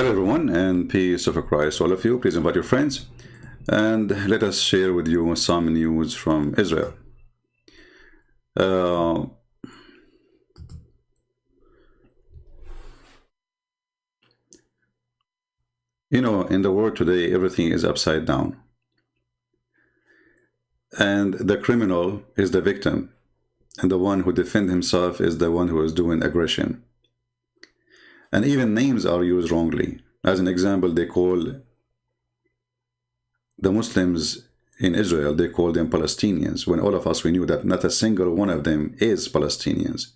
Hello everyone, and peace of Christ all of you. Please invite your friends and let us share with you some news from Israel. In the world today, everything is upside down. And the criminal is the victim, and the one who defends himself is the one who is doing aggression. And even names are used wrongly. As an example, they call the Muslims in Israel, they call them Palestinians, when all of us, we knew that not a single one of them is Palestinians.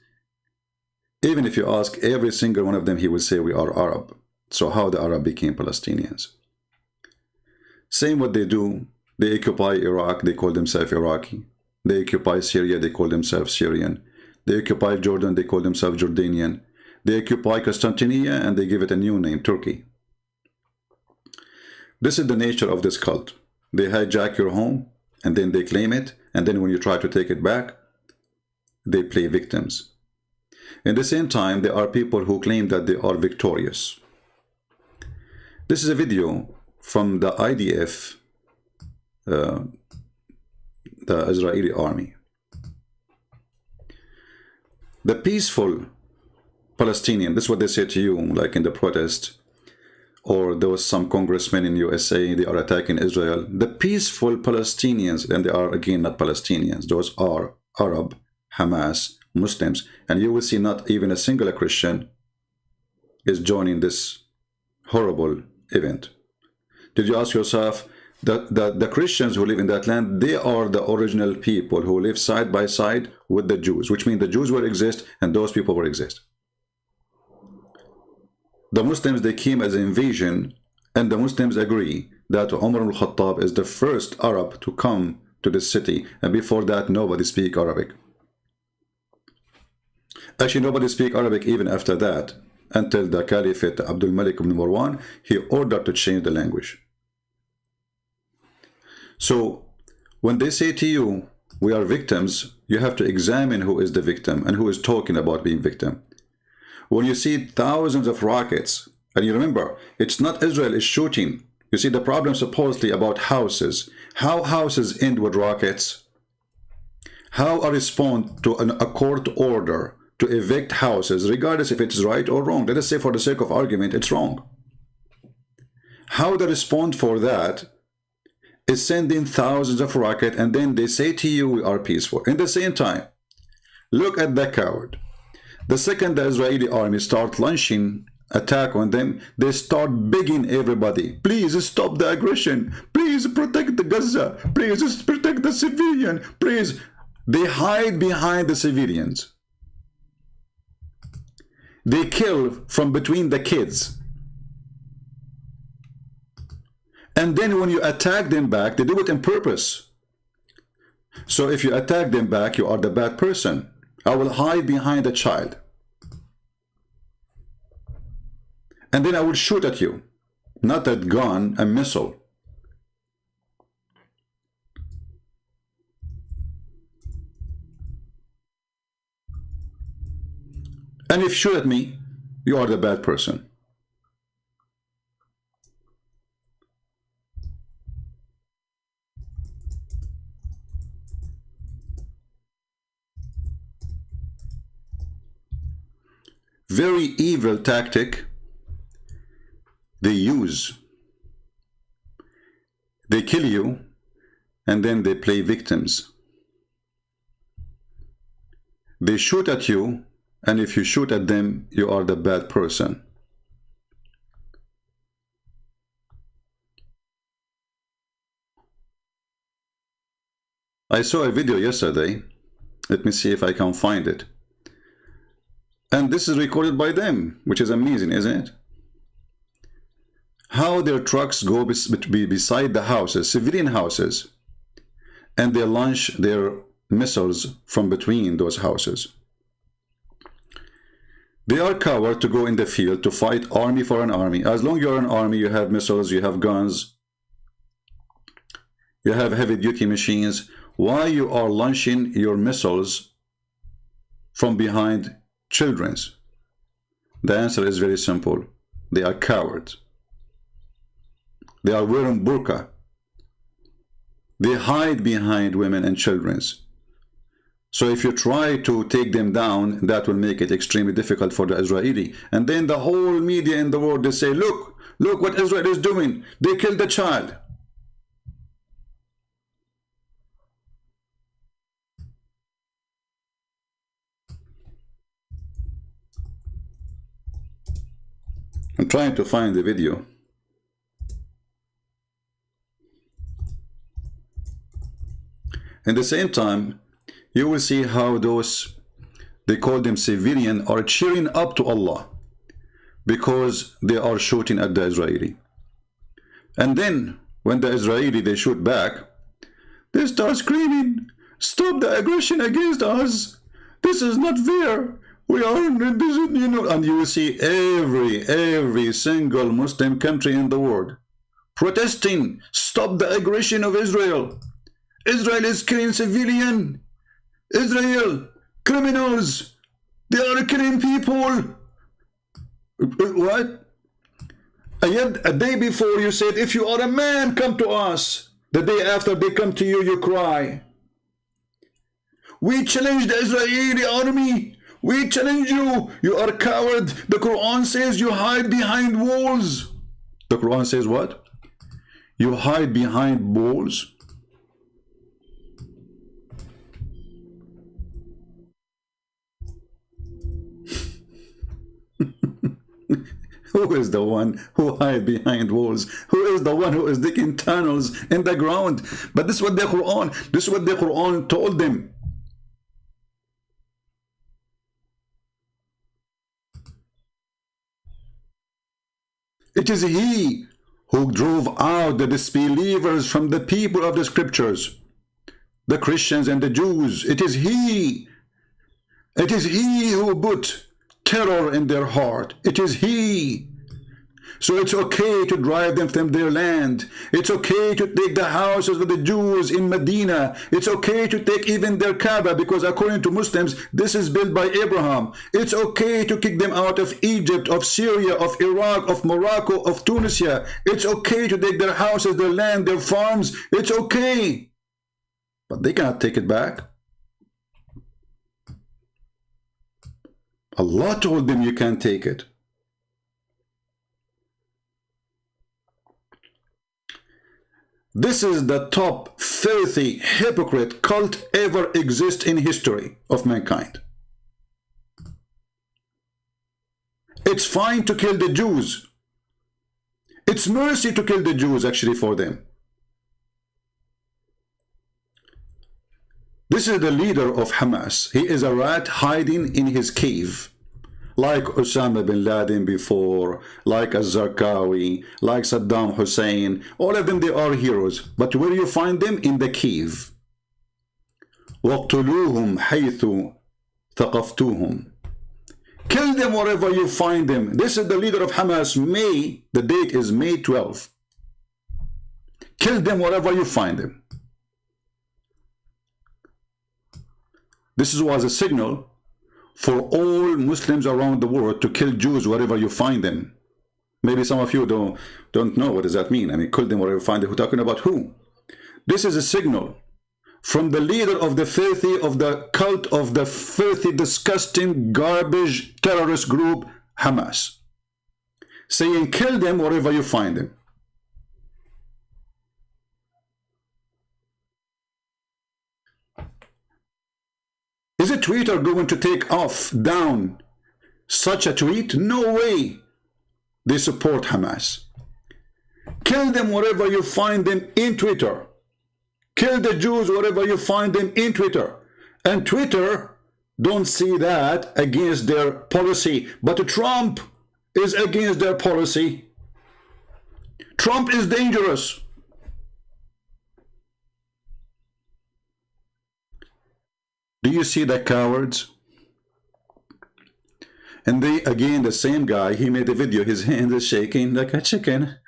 Even if you ask every single one of them, he will say we are Arab. So how the Arab became Palestinians? Same what they do. They occupy Iraq, they call themselves Iraqi. They occupy Syria, they call themselves Syrian. They occupy Jordan, they call themselves Jordanian. They occupy Constantinople and they give it a new name, Turkey. This is the nature of this cult. They hijack your home and then they claim it, and then when you try to take it back, they play victims. In the same time, there are people who claim that they are victorious. This is a video from the IDF, the Israeli army. The peaceful Palestinian, this is what they say to you, like in the protest, or there was some congressmen in USA, they are attacking Israel. The peaceful Palestinians, and they are again not Palestinians, those are Arab, Hamas, Muslims, and you will see not even a single Christian is joining this horrible event. Did you ask yourself that the Christians who live in that land, they are the original people who live side by side with the Jews, which means the Jews will exist and those people will exist. The Muslims, they came as an invasion, and the Muslims agree that Umar al-Khattab is the first Arab to come to this city, and before that nobody speak Arabic. Actually, nobody speak Arabic even after that, until the Caliphate Abdul Malik ibn Marwan, he ordered to change the language. So when they say to you, we are victims, you have to examine who is the victim and who is talking about being victim. When you see thousands of rockets, and you remember, it's not Israel is shooting. You see the problem supposedly about houses. How houses end with rockets? How a response to a court order to evict houses, regardless if it's right or wrong. Let us say for the sake of argument, it's wrong. How the response for that is sending thousands of rockets, and then they say to you, we are peaceful. In the same time, look at the coward. The second the Israeli army start launching attack on them, they start begging everybody, please stop the aggression, please protect the Gaza, please protect the civilian, please. They hide behind the civilians. They kill from between the kids. And then when you attack them back, they do it on purpose. So if you attack them back, you are the bad person. I will hide behind a child. And then I will shoot at you. Not a gun, a missile. And if you shoot at me, you are the bad person. Very evil tactic they use. They kill you and then they play victims. They shoot at you, and if you shoot at them, you are the bad person. I saw a video yesterday. Let me see if I can find it. And this is recorded by them, which is amazing, isn't it? How their trucks go beside the houses, civilian houses, and they launch their missiles from between those houses. They are cowards to go in the field to fight army for an army. As long as you're an army, you have missiles, you have guns, you have heavy-duty machines. Why you are launching your missiles from behind children's? The answer is very simple. They are cowards. They are wearing burqa. They hide behind women and children. So if you try to take them down, that will make it extremely difficult for the Israeli. And then the whole media in the world, they say, look what Israel is doing. They killed the child. I'm trying to find the video. At the same time, you will see how those, they call them civilian, are cheering up to Allah because they are shooting at the Israeli. And then when the Israeli, they shoot back, they start screaming, stop the aggression against us. This is not fair. We are, you know, and you will see every single Muslim country in the world protesting, stop the aggression of Israel. Israel is killing civilian. Israel, criminals. They are killing people. What? And yet, a day before you said, if you are a man, come to us. The day after they come to you, you cry. We challenge the Israeli army. We challenge you. You are a coward. The Quran says you hide behind walls. The Quran says what? You hide behind walls. Who is the one who hide behind walls? Who is the one who is digging tunnels in the ground? But this is what the Quran told them. It is he who drove out the disbelievers from the people of the scriptures, the Christians and the Jews. It is he. It is he who put terror in their heart. It is he. So it's okay to drive them from their land. It's okay to take the houses of the Jews in Medina. It's okay to take even their Kaaba, because according to Muslims, this is built by Abraham. It's okay to kick them out of Egypt, of Syria, of Iraq, of Morocco, of Tunisia. It's okay to take their houses, their land, their farms. It's okay. But they cannot take it back. Allah told them you can't take it. This is the top filthy hypocrite cult ever exist in history of mankind. It's fine to kill the Jews. It's mercy to kill the Jews actually for them. This is the leader of Hamas. He is a rat hiding in his cave. Like Osama bin Laden before, like Az-Zarqawi, like Saddam Hussein. All of them, they are heroes. But where you find them? In the cave. وَاقْتُلُوهُمْ حَيْثُ ثَقَفْتُوهُمْ. Kill them wherever you find them. This is the leader of Hamas. May, the date is May 12. Kill them wherever you find them. This was a signal for all Muslims around the world to kill Jews wherever you find them. Maybe some of you don't know what does that mean. I mean, kill them wherever you find them. We're talking about who? This is a signal from the leader of the filthy, of the cult of the filthy, disgusting, garbage terrorist group, Hamas, saying kill them wherever you find them. Is a Twitter going to take off, down such a tweet? No way. They support Hamas. Kill them wherever you find them in Twitter. Kill the Jews wherever you find them in Twitter. And Twitter don't see that against their policy. But Trump is against their policy. Trump is dangerous. Do you see the cowards? And they, again, the same guy, he made a video, his hand is shaking like a chicken.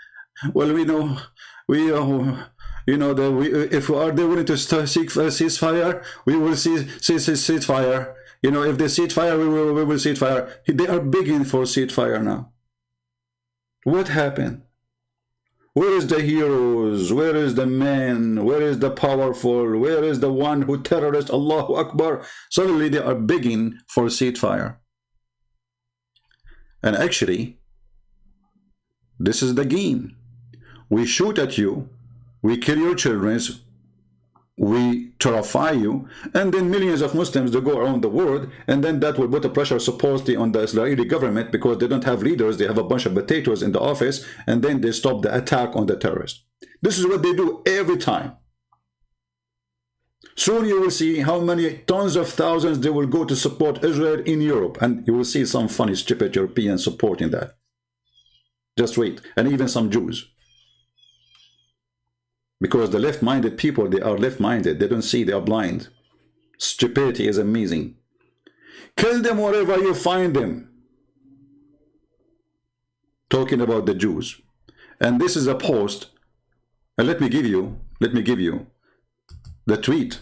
Well, we know, you know, that if they're willing to seek a ceasefire, we will see ceasefire. You know, if they ceasefire, we will ceasefire. They are begging for ceasefire now. What happened? Where is the heroes? Where is the man? Where is the powerful? Where is the one who terrorist? Allahu Akbar. Suddenly they are begging for ceasefire. And actually, this is the game. We shoot at you, we kill your children, we terrify you, and then millions of Muslims they go around the world, and then that will put a pressure supposedly on the Israeli government because they don't have leaders, they have a bunch of potatoes in the office, and then they stop the attack on the terrorists. This is what they do every time. Soon you will see how many tons of thousands they will go to support Israel in Europe, and you will see some funny stupid Europeans supporting that. Just wait, and even some Jews. Because the left-minded people, they are left-minded. They don't see, they are blind. Stupidity is amazing. Kill them wherever you find them. Talking about the Jews. And this is a post. And let me give you the tweet.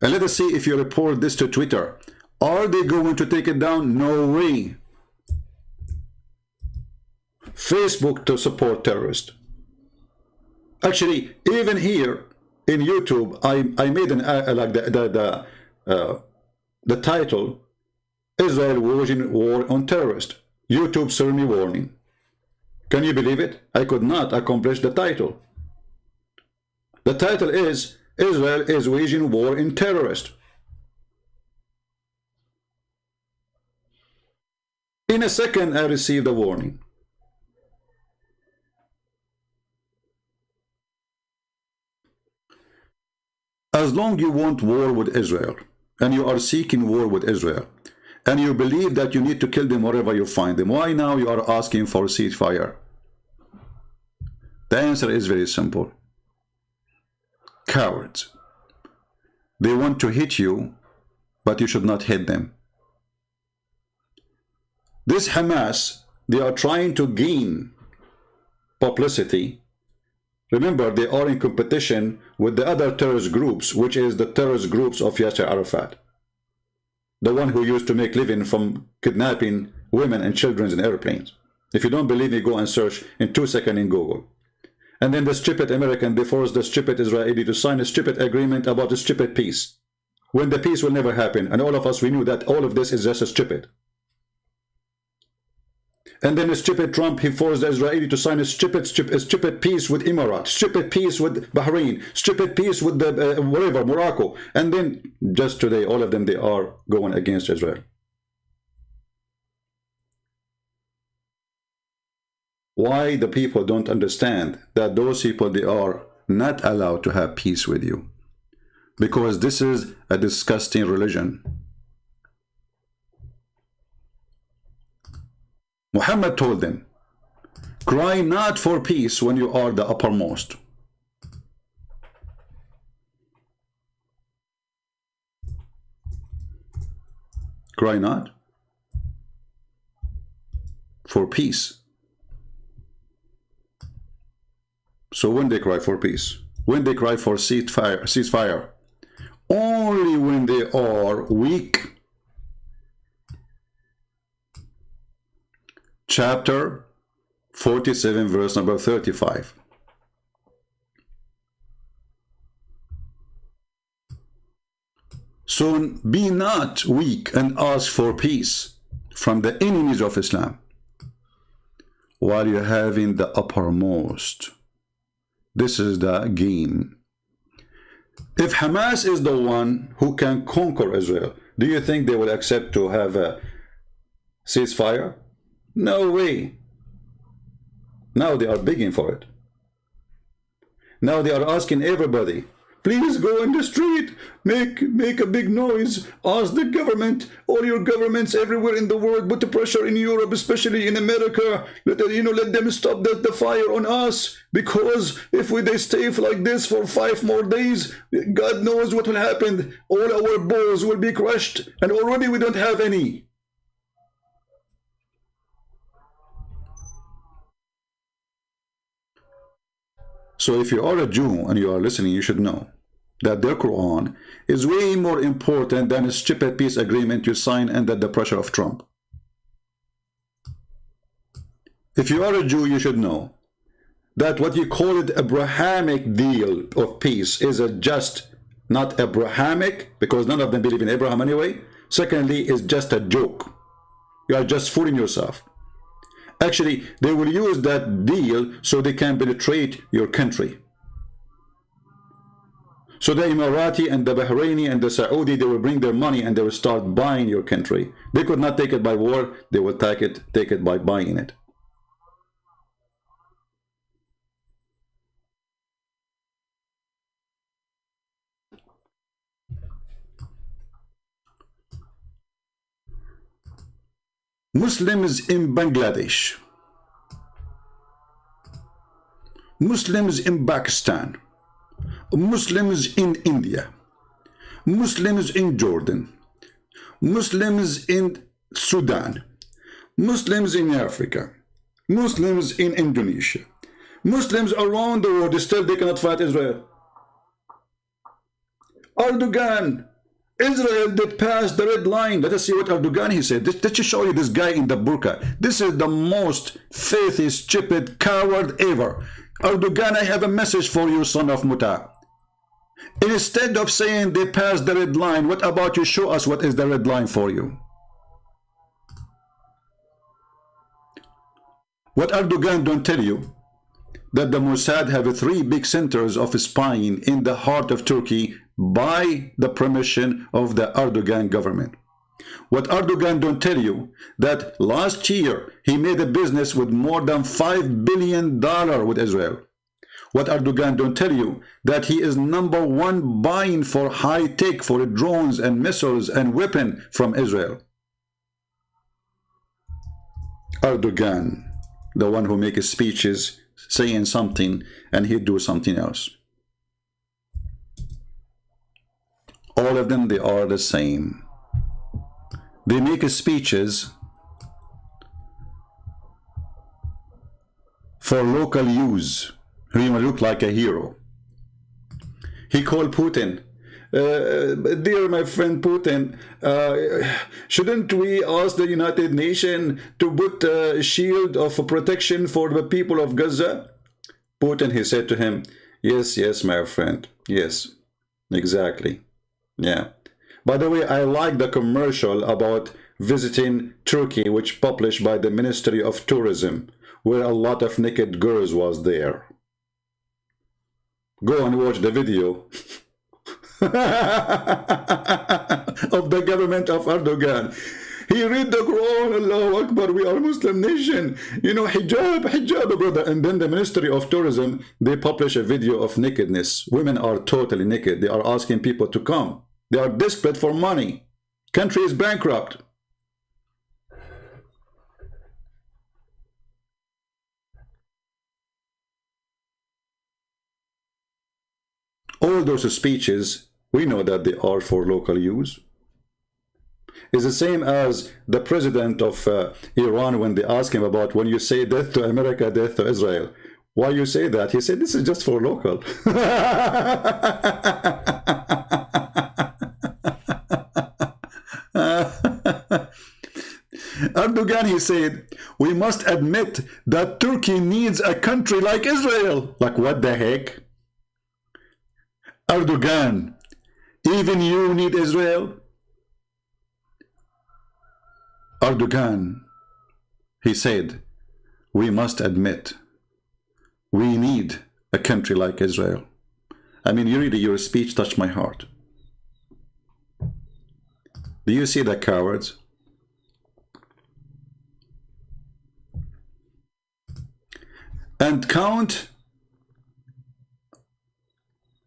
And let us see if you report this to Twitter. Are they going to take it down? No way. Facebook to support terrorists. Actually, even here in YouTube, I made an like the title, Israel waging war on terrorists. YouTube served me warning. Can you believe it? I could not accomplish the title. The title is Israel is waging war in terrorists. In a second, I received a warning. As long you want war with Israel, and you are seeking war with Israel, and you believe that you need to kill them wherever you find them, why now you are asking for ceasefire? The answer is very simple. Cowards. They want to hit you, but you should not hit them. This Hamas, they are trying to gain publicity. Remember, they are in competition with the other terrorist groups, which is the terrorist groups of Yasser Arafat. The one who used to make living from kidnapping women and children in airplanes. If you don't believe me, go and search in 2 seconds in Google. And then the stupid American, they forced the stupid Israeli to sign a stupid agreement about a stupid peace. When the peace will never happen. And all of us, we knew that all of this is just stupid. And then the stupid Trump, he forced the Israeli to sign a stupid peace with Emirates, stupid peace with Bahrain, stupid peace with the whatever, Morocco. And then just today, all of them, they are going against Israel. Why the people don't understand that those people, they are not allowed to have peace with you? Because this is a disgusting religion. Muhammad told them, cry not for peace when you are the uppermost. Cry not for peace. So when they cry for peace, when they cry for ceasefire, only when they are weak. Chapter 47, verse number 35. So be not weak and ask for peace from the enemies of Islam while you're having the uppermost. This is the game. If Hamas is the one who can conquer Israel, do you think they will accept to have a ceasefire? No way. Now they are begging for it. Now they are asking everybody, please go in the street, make a big noise, ask the government, all your governments everywhere in the world, put the pressure in Europe, especially in America, let them stop the fire on us, because if they stay like this for 5 more days, God knows what will happen. All our bows will be crushed, and already we don't have any. So if you are a Jew and you are listening, you should know that their Quran is way more important than a stupid peace agreement you sign under the pressure of Trump. If you are a Jew, you should know that what you call it Abrahamic deal of peace is a just, not Abrahamic, because none of them believe in Abraham anyway. Secondly, is just a joke. You are just fooling yourself. Actually, they will use that deal so they can penetrate your country. So the Emirati and the Bahraini and the Saudi, they will bring their money and they will start buying your country. They could not take it by war, they will take it by buying it. Muslims in Bangladesh, Muslims in Pakistan, Muslims in India, Muslims in Jordan, Muslims in Sudan, Muslims in Africa, Muslims in Indonesia, Muslims around the world, still they cannot fight Israel. Erdogan, Israel did pass the red line. Let us see what Erdogan he said. Let me show you this guy in the burqa. This is the most faithy, stupid coward ever. Erdogan, I have a message for you, son of Muta. Instead of saying they passed the red line, what about you show us what is the red line for you? What Erdogan don't tell you, that the Mossad have 3 big centers of spying in the heart of Turkey by the permission of the Erdogan government. What Erdogan don't tell you, that last year he made a business with more than $5 billion with Israel. What Erdogan don't tell you, that he is #1 buying for high tech, for drones and missiles and weapons from Israel. Erdogan, the one who makes speeches saying something and he do something else. All of them, they are the same. They make speeches for local use. He will look like a hero. He called Putin, dear my friend Putin, shouldn't we ask the United Nations to put a shield of protection for the people of Gaza? Putin, he said to him, yes, yes, my friend, yes, exactly. Yeah. By the way, I like the commercial about visiting Turkey, which published by the Ministry of Tourism, where a lot of naked girls was there. Go and watch the video of the government of Erdogan. He read the Quran, Allahu Akbar, we are a Muslim nation. You know, hijab, hijab, brother. And then the Ministry of Tourism, they publish a video of nakedness. Women are totally naked. They are asking people to come. They are desperate for money. Country is bankrupt. All those speeches, we know that they are for local use. It's the same as the president of Iran, when they ask him about, when you say death to America, death to Israel, why you say that? He said, this is just for local. Erdogan, he said, we must admit that Turkey needs a country like Israel. Like, what the heck? Erdogan, even you need Israel? Erdogan, he said, we must admit we need a country like Israel. I mean, really, your speech touched my heart. Do you see the cowards? And count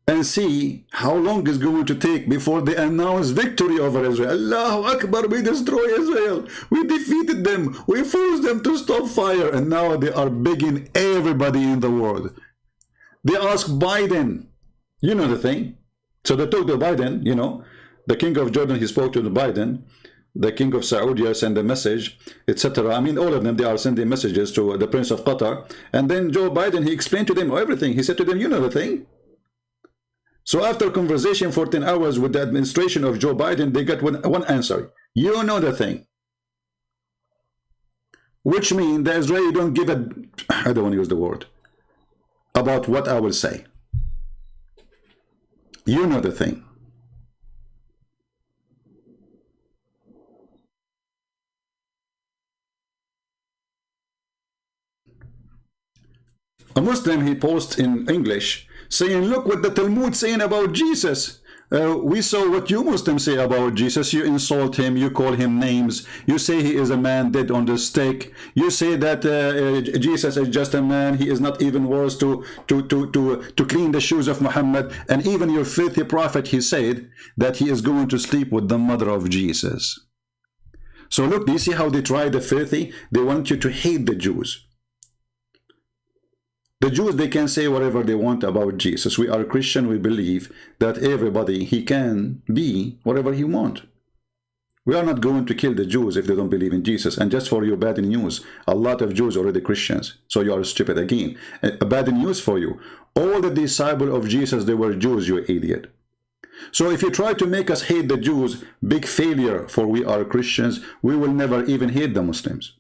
and see how long it's going to take before they announce victory over Israel. Allahu Akbar, we destroy Israel. We defeated them. We forced them to stop fire. And now they are begging everybody in the world. They ask Biden, you know the thing. So they talk to Biden, you know. The king of Jordan, he spoke to the Biden. The king of Saudi sent a message, etc. I mean, all of them, they are sending messages to the Prince of Qatar. And then Joe Biden, he explained to them everything. He said to them, you know the thing. So after conversation for 10 hours with the administration of Joe Biden, they got one answer. You know the thing. which means the Israeli don't give a, I don't want to use the word, about what I will say. You know the thing. A Muslim, he posts in English saying, look what the Talmud saying about Jesus. We saw what you Muslims say about Jesus. You insult him, you call him names, you say he is a man dead on the stake, you say that Jesus is just a man, he is not even worth to clean the shoes of Muhammad, and even your filthy prophet, he said that he is going to sleep with the mother of Jesus. So look, do you see how they try the filthy? They want you to hate the Jews. The Jews, they can say whatever they want about Jesus. We are Christian, we believe that everybody, he can be whatever he wants. We are not going to kill the Jews if they don't believe in Jesus. And just for your bad news, a lot of Jews are already Christians. So you are stupid again. A bad news for you. All the disciples of Jesus, they were Jews, you idiot. So if you try to make us hate the Jews, big failure, for we are Christians. We will never even hate the Muslims.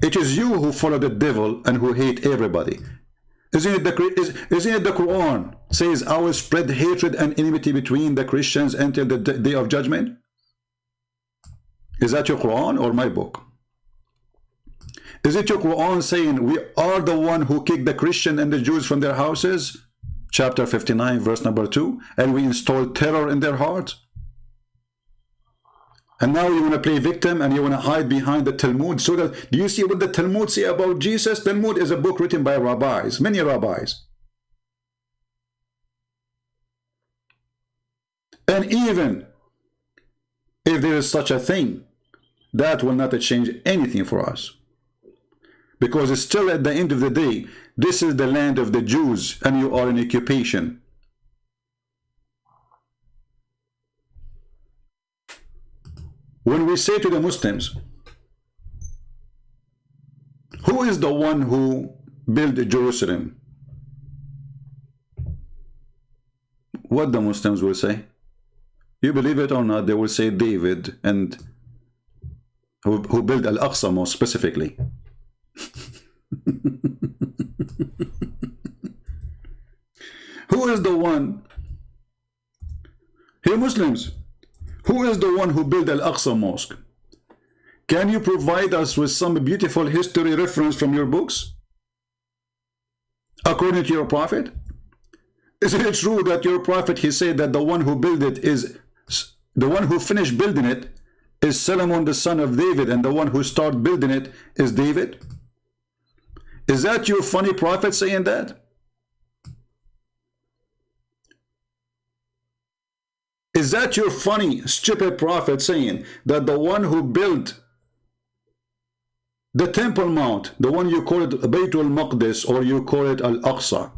It is you who follow the devil and who hate everybody. Isn't it the Quran says, I will spread hatred and enmity between the Christians until the day of judgment? Is that your Quran or my book? Is it your Quran saying we are the one who kicked the Christian and the Jews from their houses? Chapter 59, verse number 2. And we installed terror in their hearts? And now you want to play victim and you want to hide behind the Talmud. So that, do you see what the Talmud say about Jesus? Talmud is a book written by rabbis, many rabbis. And even if there is such a thing, that will not change anything for us. Because it's still at the end of the day, this is the land of the Jews and you are in occupation. When we say to the Muslims, who is the one who built Jerusalem? What the Muslims will say? You believe it or not, they will say David, and who built Al-Aqsa most specifically. Who is the one? Hey Muslims, who is the one who built Al-Aqsa Mosque? Can you provide us with some beautiful history reference from your books? According to your prophet? Isn't it true that your prophet, he said that the one who built it is, the one who finished building it is Solomon the son of David, and the one who started building it is David? Is that your funny prophet saying that? Is that your funny, stupid prophet saying that the one who built the Temple Mount, the one you call it Baytul Maqdis or you call it Al-Aqsa,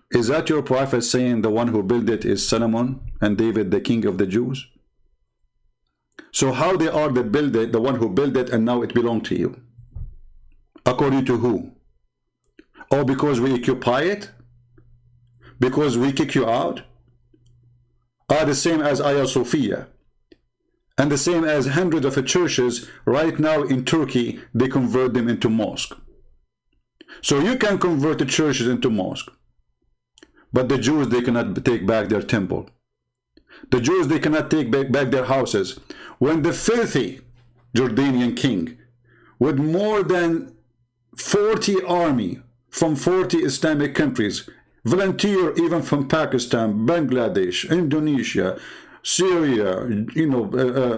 is that your prophet saying the one who built it is Solomon and David, the king of the Jews? So how they are the builder, the one who built it, and now it belongs to you? According to who? Or because we occupy it? Because we kick you out? Are the same as Hagia Sophia, and the same as hundreds of churches right now in Turkey, they convert them into mosque. So you can convert the churches into mosque, but the Jews, they cannot take back their temple. The Jews, they cannot take back their houses. When the filthy Jordanian king with more than 40 army from 40 Islamic countries, volunteer even from Pakistan, Bangladesh, Indonesia, Syria,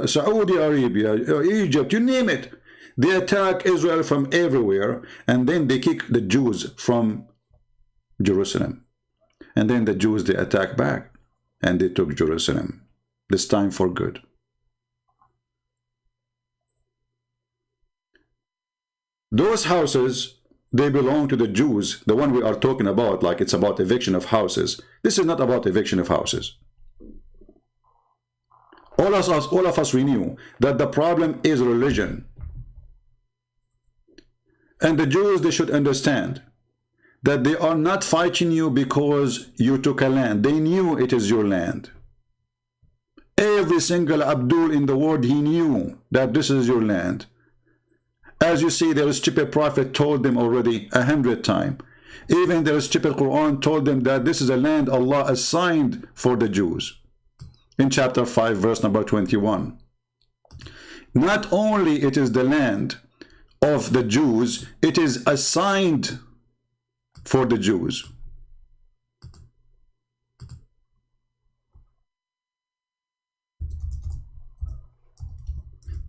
Saudi Arabia, Egypt, you name it. They attack Israel from everywhere, and then they kick the Jews from Jerusalem. And then the Jews, they attack back, and they took Jerusalem, this time for good. Those houses, they belong to the Jews, the one we are talking about, like it's about eviction of houses. This is not about eviction of houses. All of us, we knew that the problem is religion. And the Jews, they should understand that they are not fighting you because you took a land. They knew it is your land. Every single Abdul in the world, he knew that this is your land. As you see, their stupid prophet told them already 100 times. Even their stupid Quran told them that this is a land Allah assigned for the Jews. In chapter 5, verse number 21. Not only it is the land of the Jews, it is assigned for the Jews.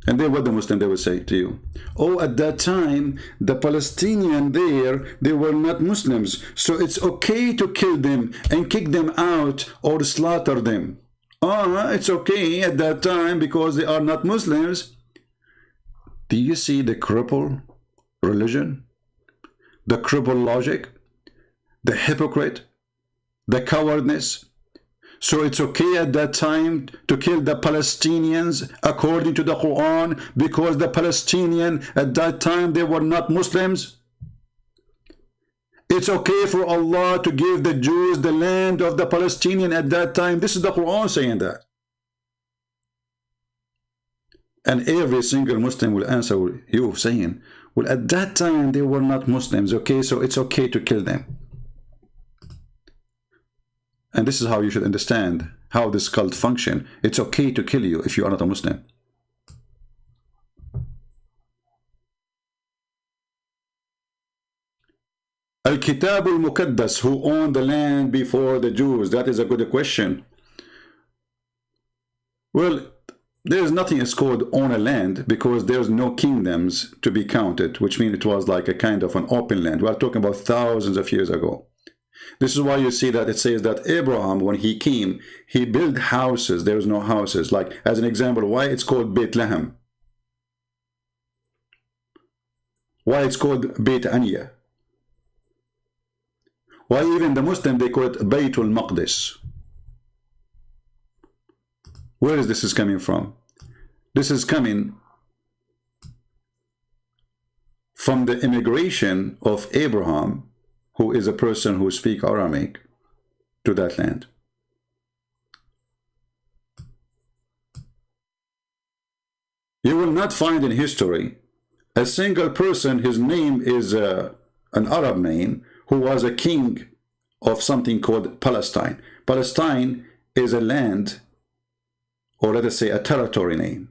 And then what the Muslim, they will say to you, oh, at that time, the Palestinian there, they were not Muslims, so it's okay to kill them and kick them out or slaughter them. It's okay at that time because they are not Muslims. Do you see the crippled religion? The crippled logic? The hypocrite? The cowardness? So it's okay at that time to kill the Palestinians according to the Quran because the Palestinian at that time, they were not Muslims? It's okay for Allah to give the Jews the land of the Palestinian at that time. This is the Quran saying that. And every single Muslim will answer you saying, well, at that time they were not Muslims, okay, so it's okay to kill them. And this is how you should understand how this cult function. It's okay to kill you if you are not a Muslim. Al-Kitab al-Muqaddas, who owned the land before the Jews? That is a good question. Well, there is nothing is called own a land because there's no kingdoms to be counted, which means it was like a kind of an open land. We are talking about thousands of years ago. This is why you see that it says that Abraham, when he came, he built houses. There's no houses. Like, as an example, why it's called Bethlehem? Why it's called Beit Anya? Why even the Muslim, they call it Baytul Maqdis? Where is this coming from? This is coming from the immigration of Abraham, who is a person who speaks Aramaic, to that land. You will not find in history a single person, his name is an Arab name, who was a king of something called Palestine. Palestine is a land, or let us say a territory name.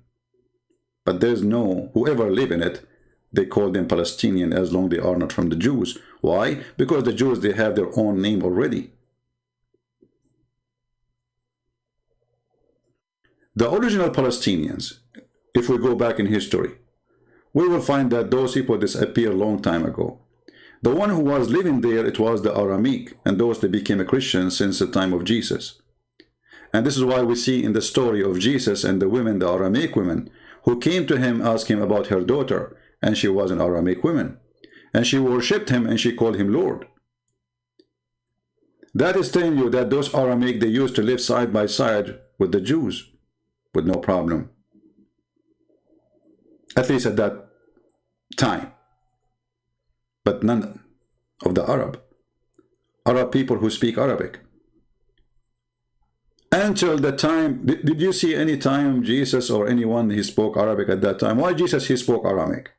But there's no, whoever live in it, they call them Palestinian as long as they are not from the Jews. Why? Because the Jews, they have their own name already. The original Palestinians, if we go back in history, we will find that those people disappeared a long time ago. The one who was living there, it was the Aramaic, and those that became a Christian since the time of Jesus. And this is why we see in the story of Jesus and the women, the Aramaic women, who came to him, asked him about her daughter, and she was an Aramaic woman. And she worshipped him and she called him Lord. That is telling you that those Aramaic, they used to live side by side with the Jews with no problem. At least at that time. But none of the Arab people who speak Arabic. Until the time, did you see any time Jesus or anyone, he spoke Arabic at that time? Why Jesus, he spoke Aramaic?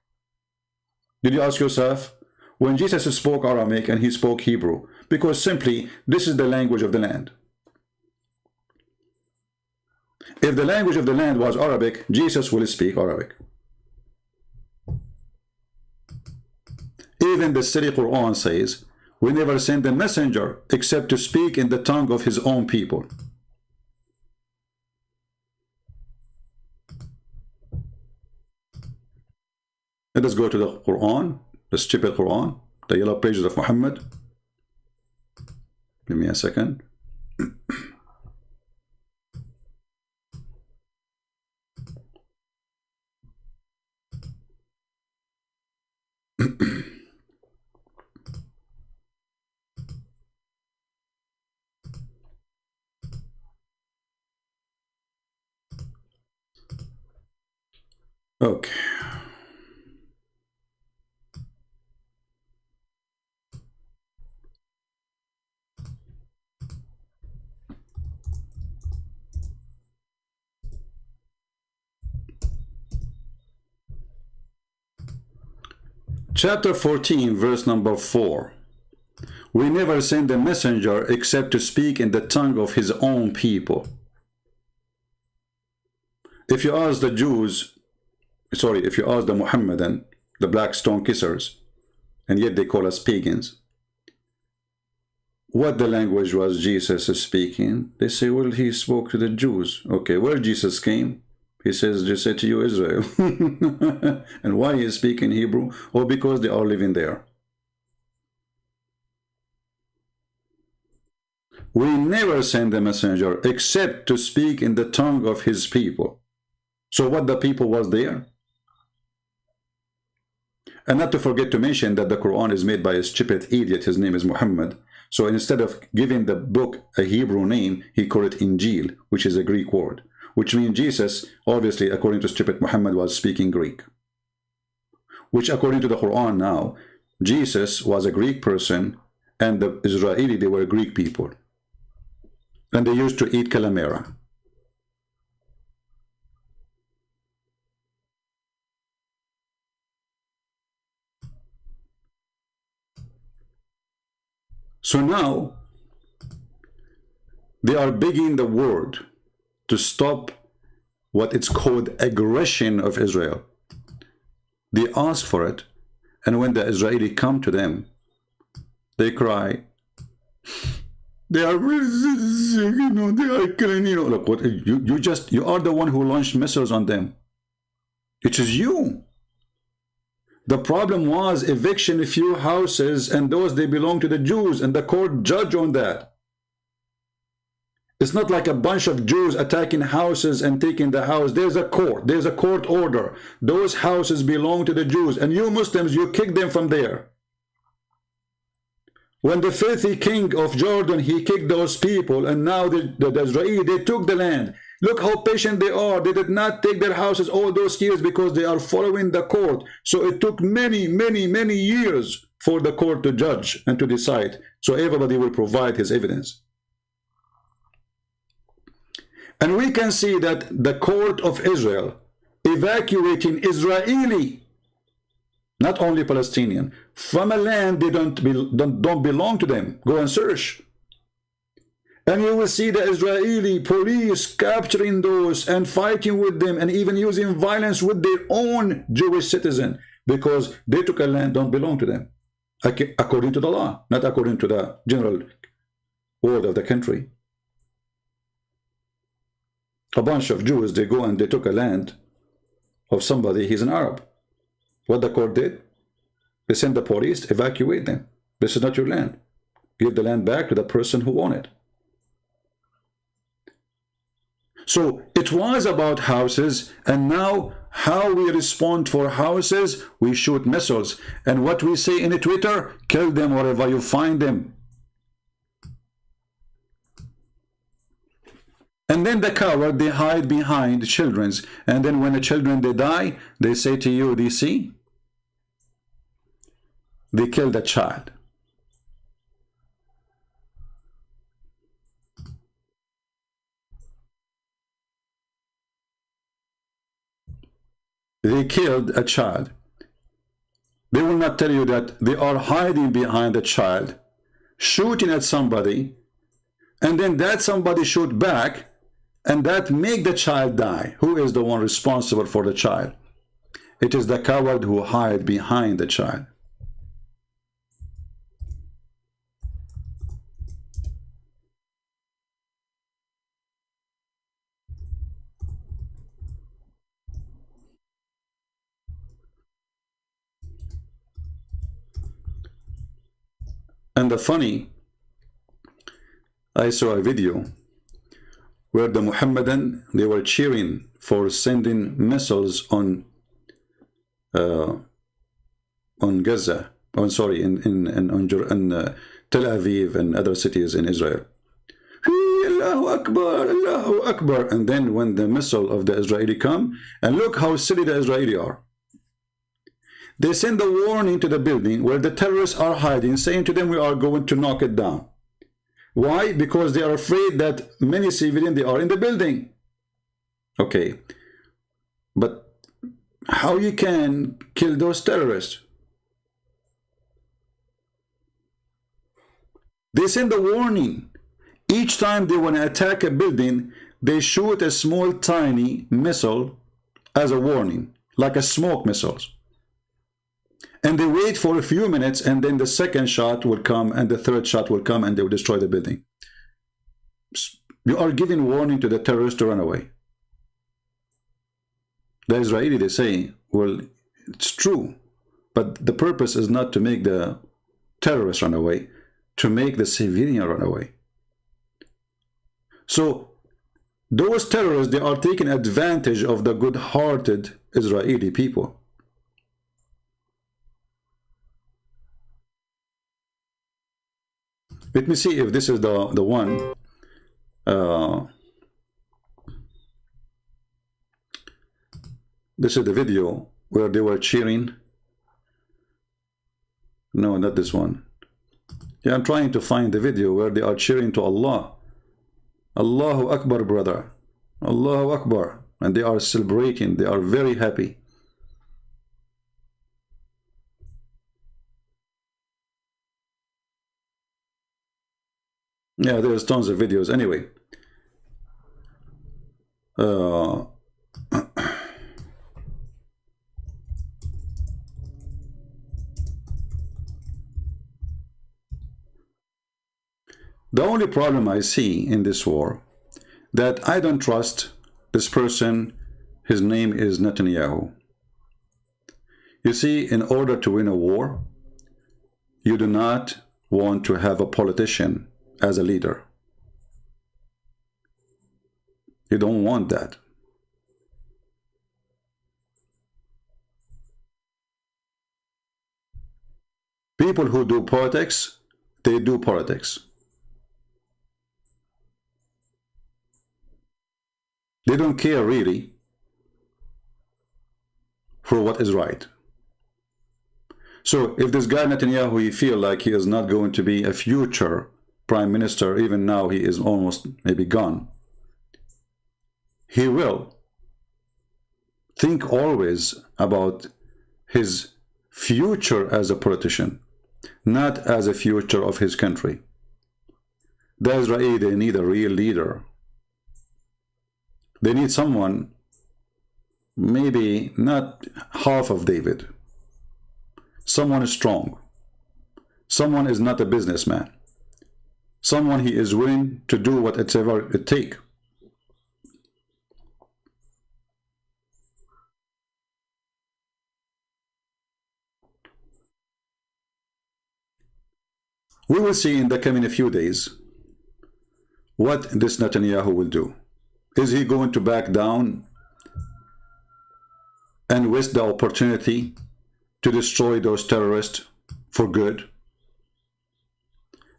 Did you ask yourself? When Jesus spoke Aramaic and he spoke Hebrew, because simply this is the language of the land. If the language of the land was Arabic, Jesus will speak Arabic. Even the Siri Quran says, we never send a messenger except to speak in the tongue of his own people. Let us go to the Quran, the stupid Quran, the yellow pages of Muhammad. Give me a second. Okay. Chapter 14, verse number 4. We never send a messenger except to speak in the tongue of his own people. If you ask the Jews, sorry, if you ask the Muhammadan, the black stone kissers, and yet they call us pagans, what the language was Jesus speaking, they say, well, he spoke to the Jews. Okay, where Jesus came, he says, just say to you, Israel. And why he is speaking Hebrew? Oh, because they are living there. We never send a messenger except to speak in the tongue of his people. So what the people was there? And not to forget to mention that the Quran is made by a stupid idiot. His name is Muhammad. So instead of giving the book a Hebrew name, he called it Injil, which is a Greek word. Which means Jesus, obviously, according to stupid Muhammad, was speaking Greek. Which, according to the Quran now, Jesus was a Greek person, and the Israeli, they were Greek people. And they used to eat calamera. So now, they are begging the world to stop what it's called aggression of Israel. They ask for it, and when the Israeli come to them, they cry, they are, you know, they are killing, you know, look, what, you are the one who launched missiles on them. It is you. The problem was eviction a few houses, and those, they belong to the Jews, and the court judged on that. It's not like a bunch of Jews attacking houses and taking the house. There's a court order. Those houses belong to the Jews, and you Muslims, you kick them from there. When the filthy king of Jordan, he kicked those people, and now the Israeli, they took the land. Look how patient they are. They did not take their houses all those years because they are following the court. So it took many, many, many years for the court to judge and to decide. So everybody will provide his evidence. And we can see that the court of Israel evacuating Israeli, not only Palestinian, from a land they don't belong to them. Go and search. And you will see the Israeli police capturing those and fighting with them and even using violence with their own Jewish citizen because they took a land don't belong to them, according to the law, not according to the general word of the country. A bunch of Jews, they go and they took a land of somebody, he's an Arab. What the court did? They sent the police to evacuate them. This is not your land. Give the land back to the person who owned it. So it was about houses, and now how we respond for houses, we shoot missiles. And what we say in Twitter, kill them wherever you find them. And then the coward, they hide behind children's. And then when the children, they die, they say to you, do you see? They killed a child. They killed a child. They will not tell you that they are hiding behind a child, shooting at somebody, and then that somebody shoot back, and that make the child die. Who is the one responsible for the child? It is the coward who hide behind the child. And the funny, I saw a video where the Muhammadan, they were cheering for sending missiles on Gaza, on Tel Aviv and other cities in Israel. Allahu Akbar, Allahu Akbar. And then when the missile of the Israeli come, and look how silly the Israeli are. They send a warning to the building where the terrorists are hiding, saying to them, we are going to knock it down. Why? Because they are afraid that many civilians, they are in the building. Okay. But how you can kill those terrorists? They send a warning. Each time they want to attack a building, they shoot a small, tiny missile as a warning, like a smoke missiles. And they wait for a few minutes, and then the second shot will come, and the third shot will come, and they will destroy the building. You are giving warning to the terrorists to run away. The Israeli, they say, well, it's true, but the purpose is not to make the terrorists run away, to make the civilian run away. So those terrorists, they are taking advantage of the good-hearted Israeli people. Let me see if this is the one. This is the video where they were cheering. No, not this one. Yeah, I'm trying to find the video where they are cheering to Allah. Allahu Akbar, brother. Allahu Akbar. And they are celebrating. They are very happy. Yeah, there's tons of videos. Anyway. The only problem I see in this war, that I don't trust this person. His name is Netanyahu. You see, in order to win a war, you do not want to have a politician as a leader. You don't want that. People who do politics, they do politics. They don't care really for what is right. So if this guy Netanyahu, he feel like he is not going to be a future prime minister, even now he is almost maybe gone, he will think always about his future as a politician, not as a future of his country. The Israeli, they need a real leader. They need someone, maybe not half of David. Someone strong. Someone is not a businessman. Someone he is willing to do whatever it takes. We will see in the coming few days what this Netanyahu will do. Is he going to back down and waste the opportunity to destroy those terrorists for good?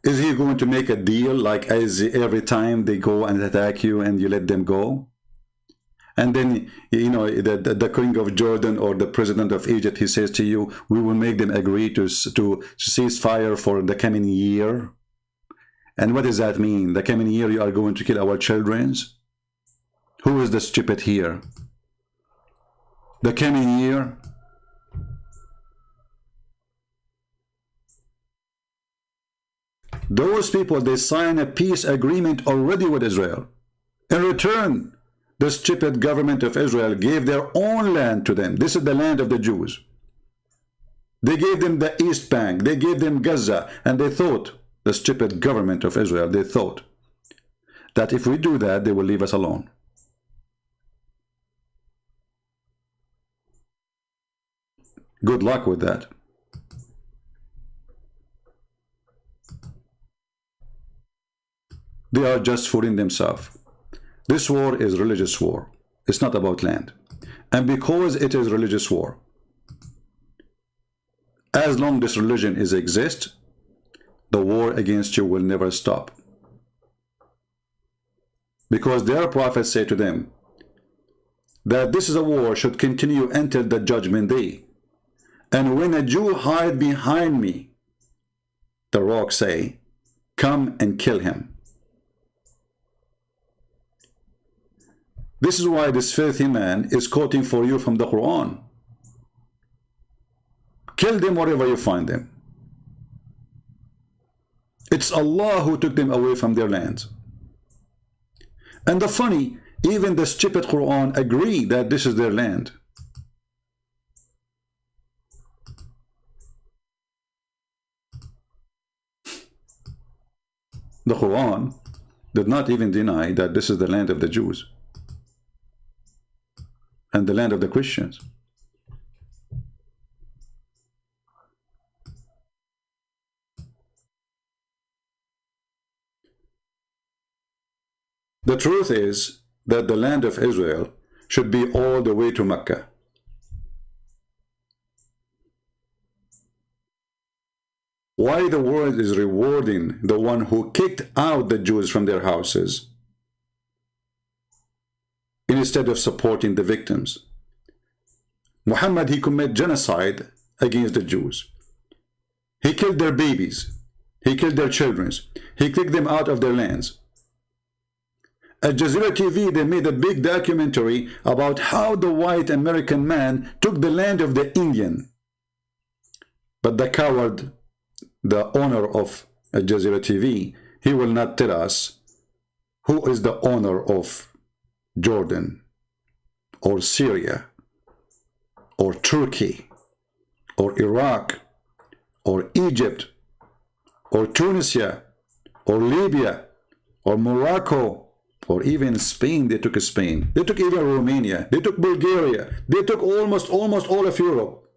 Is he going to make a deal like as every time they go and attack you and you let them go? And then, you know, the king of Jordan or the president of Egypt, he says to you, we will make them agree to cease fire for the coming year. And what does that mean? The coming year you are going to kill our children? Who is the stupid here? The coming year? Those people, they sign a peace agreement already with Israel. In return, the stupid government of Israel gave their own land to them. This is the land of the Jews. They gave them the East Bank. They gave them Gaza. And they thought, the stupid government of Israel, they thought that if we do that, they will leave us alone. Good luck with that. They are just fooling themselves. This war is religious war. It's not about land. And because it is religious war, as long as this religion exists, the war against you will never stop. Because their prophets say to them that this is a war should continue until the judgment day. And when a Jew hide behind me, the rocks say, come and kill him. This is why this filthy man is quoting for you from the Quran. Kill them wherever you find them. It's Allah who took them away from their land. And the funny, even the stupid Quran agree that this is their land. The Quran did not even deny that this is the land of the Jews and the land of the Christians. The truth is that the land of Israel should be all the way to Mecca. Why the world is rewarding the one who kicked out the Jews from their houses instead of supporting the victims? Muhammad, he committed genocide against the Jews. He killed their babies. He killed their children. He kicked them out of their lands. At Jazeera TV, they made a big documentary about how the white American man took the land of the Indian. But the coward, the owner of Jazeera TV, he will not tell us who is the owner of Jordan or Syria or Turkey or Iraq or Egypt or Tunisia or Libya or Morocco or even Spain. They took Spain. They took even Romania. They took Bulgaria. They took almost all of Europe.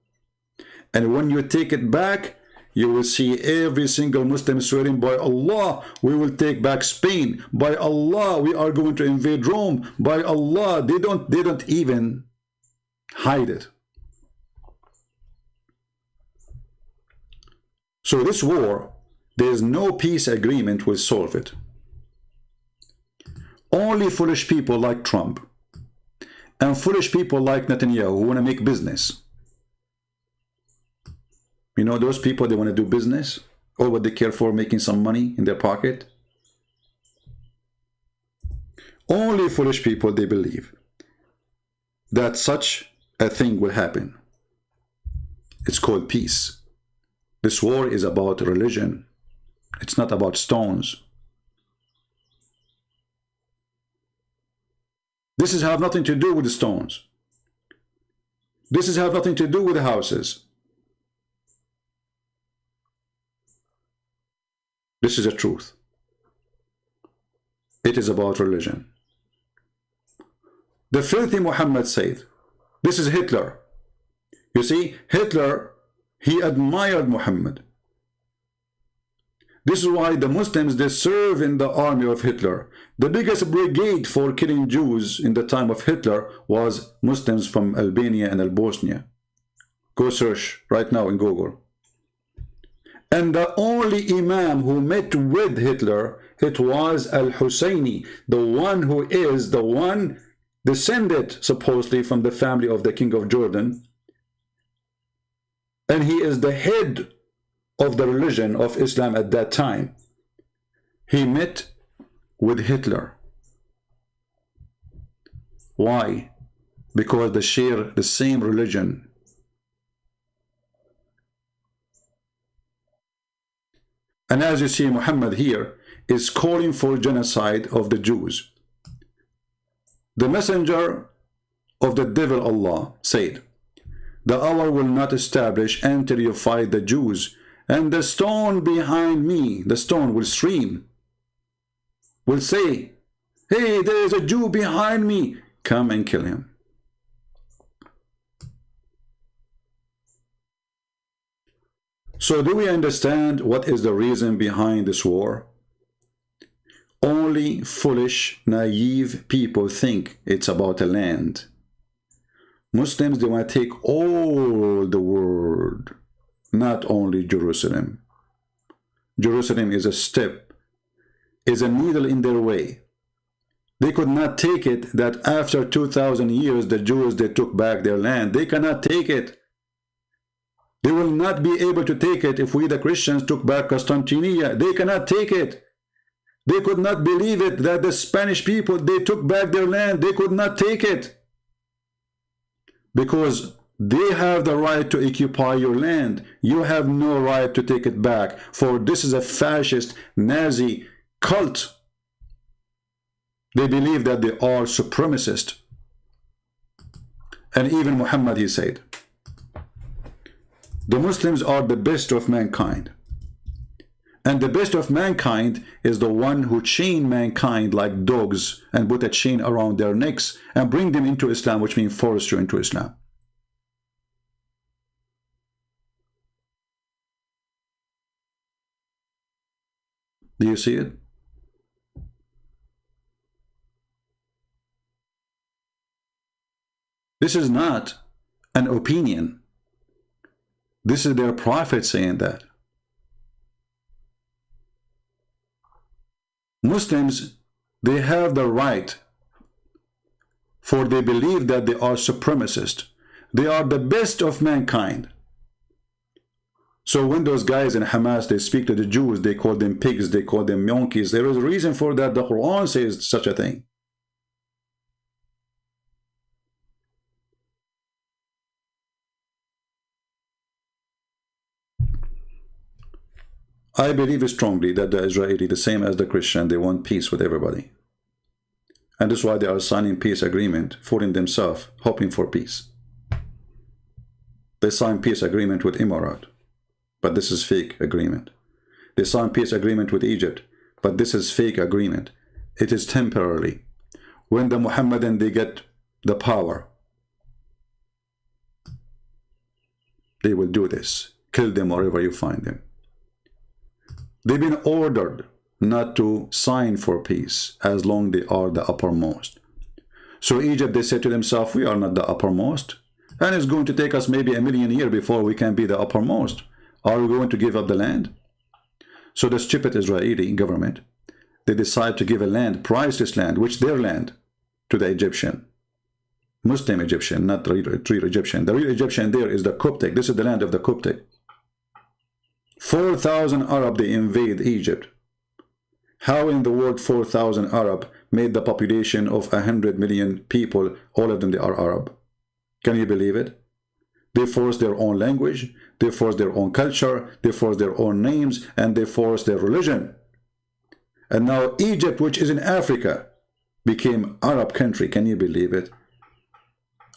And when you take it back, you will see every single Muslim swearing, by Allah, we will take back Spain. By Allah, we are going to invade Rome. By Allah, they don't even hide it. So this war, there is no peace agreement will solve it. Only foolish people like Trump and foolish people like Netanyahu who want to make business. You know, those people, they want to do business. All what they care for, making some money in their pocket. Only foolish people, they believe that such a thing will happen. It's called peace. This war is about religion. It's not about stones. This is have nothing to do with the stones. This is have nothing to do with the houses. This is the truth. It is about religion. The filthy Muhammad said, this is Hitler. You see, Hitler, he admired Muhammad. This is why the Muslims, they serve in the army of Hitler. The biggest brigade for killing Jews in the time of Hitler was Muslims from Albania and Bosnia. Go search right now in Google. And the only Imam who met with Hitler, it was Al-Husayni, the one who is the one descended supposedly from the family of the king of Jordan. And he is the head of the religion of Islam at that time. He met with Hitler. Why? Because they share the same religion. And as you see, Muhammad here is calling for genocide of the Jews. The messenger of the devil Allah said, the hour will not establish until you fight the Jews, and the stone behind me, the stone will scream, will say, hey, there is a Jew behind me, come and kill him. So do we understand what is the reason behind this war? Only foolish, naive people think it's about a land. Muslims, they want to take all the world, not only Jerusalem. Jerusalem is a step, is a needle in their way. They could not take it that after 2,000 years, the Jews, they took back their land. They cannot take it. They will not be able to take it if we, the Christians, took back Constantinople. They cannot take it. They could not believe it that the Spanish people, they took back their land. They could not take it. Because They have the right to occupy your land. You have no right to take it back, for this is a fascist Nazi cult. They believe that they are supremacist. And even Muhammad, he said, the Muslims are the best of mankind. And the best of mankind is the one who chain mankind like dogs and put a chain around their necks and bring them into Islam, which means force you into Islam. Do you see it? This is not an opinion. This is their prophet saying that. Muslims, they have the right, for they believe that they are supremacist. They are the best of mankind. So when those guys in Hamas, they speak to the Jews, they call them pigs, they call them monkeys. There is a reason for that. The Quran says such a thing. I believe strongly that the Israeli, the same as the Christian, they want peace with everybody. And that's why they are signing peace agreement, fooling themselves, hoping for peace. They sign peace agreement with Emirat, but this is fake agreement. They sign peace agreement with Egypt, but this is fake agreement. It is temporarily. When the Mohammedan, they get the power, they will do this. Kill them wherever you find them. They've been ordered not to sign for peace as long they are the uppermost. So Egypt, they said to themselves, we are not the uppermost. And it's going to take us maybe 1,000,000 years before we can be the uppermost. Are we going to give up the land? So the stupid Israeli government, they decide to give a land, priceless land, which their land, to the Egyptian. Muslim Egyptian, not the real Egyptian. The real Egyptian there is the Coptic. This is the land of the Coptic. 4,000 Arab, they invade Egypt. How in the world 4,000 Arab made the population of 100 million people, all of them they are Arab? Can you believe it? They force their own language, they force their own culture, they force their own names, and they force their religion. And now Egypt, which is in Africa, became Arab country. Can you believe it?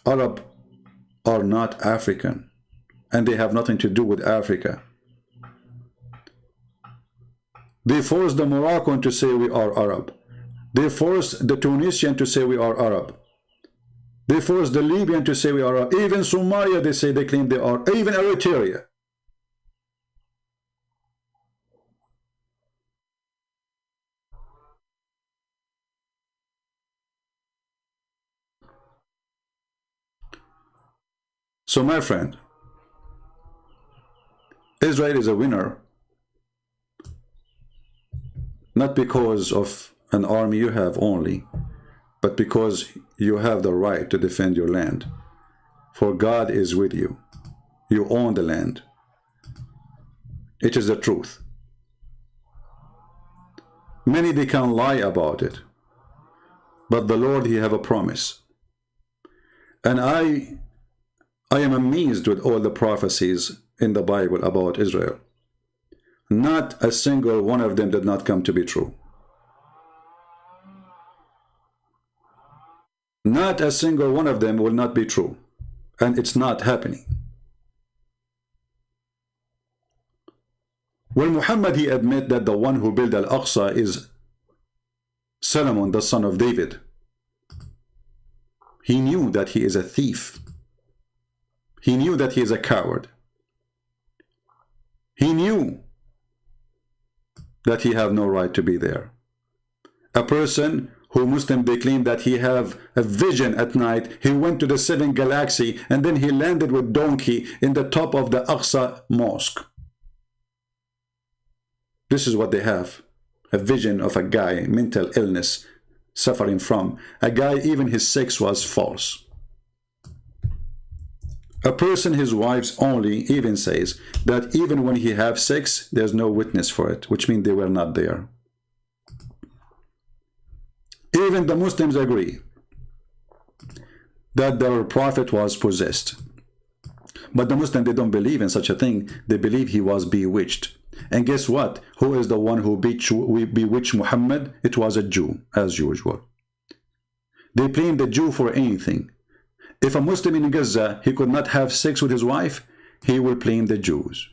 Arab are not African, and they have nothing to do with Africa. They forced the Moroccan to say we are Arab. They forced the Tunisian to say we are Arab. They forced the Libyan to say we are Arab. Even Somalia, they say they claim they are. Even Eritrea. So my friend, Israel is a winner, not because of an army you have only, but because you have the right to defend your land. For God is with you. You own the land. It is the truth. Many, they can lie about it, but the Lord, he have a promise. And I am amazed with all the prophecies in the Bible about Israel. Not a single one of them did not come to be true. Not a single one of them will not be true. And it's not happening. When Muhammad, he admit that the one who built Al-Aqsa is Solomon, the son of David, he knew that he is a thief. He knew that he is a coward. He knew that he have no right to be there. A person who Muslim, they claim that he have a vision at night. He went to the 7th galaxy and then he landed with donkey in the top of the Aqsa mosque. This is what they have. A vision of a guy, mental illness, suffering from. A guy, even his sex was false. A person, his wife's only, even says that even when he have sex, there's no witness for it, which means they were not there. Even the Muslims agree that their prophet was possessed. But the Muslims, they don't believe in such a thing. They believe he was bewitched. And guess what? Who is the one who bewitched Muhammad? It was a Jew, as usual. They blame the Jew for anything. If a Muslim in Gaza, he could not have sex with his wife, he will blame the Jews.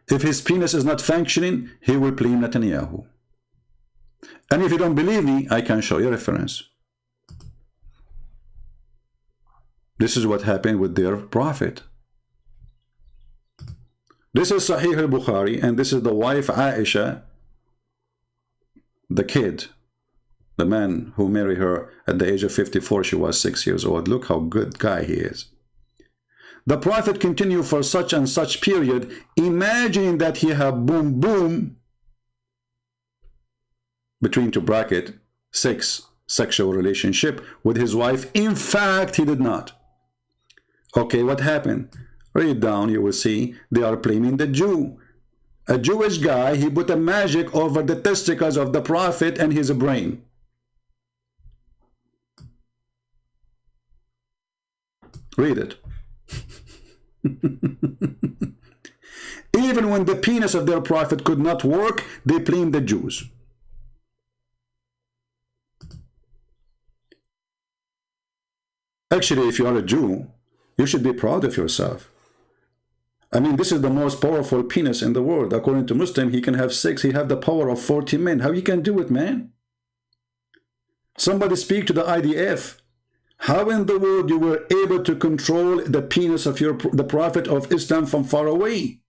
If his penis is not functioning, he will blame Netanyahu. And if you don't believe me, I can show you a reference. This is what happened with their prophet. This is Sahih al-Bukhari, and this is the wife Aisha, the kid, the man who married her at the age of 54. She was 6 years old. Look how good guy he is. The prophet continued for such and such period, imagining that he had boom boom between two bracket 6 sexual relationship with his wife. In fact, he did not. Okay, what happened? Read down, you will see they are blaming the Jew. A Jewish guy, he put a magic over the testicles of the prophet and his brain. Read it. Even when the penis of their prophet could not work, they blamed the Jews. Actually, if you are a Jew, you should be proud of yourself. I mean, this is the most powerful penis in the world. According to Muslim, he can have sex. He have the power of 40 men. How you can do it, man? Somebody speak to the IDF. How in the world you were able to control the penis of the Prophet of Islam from far away?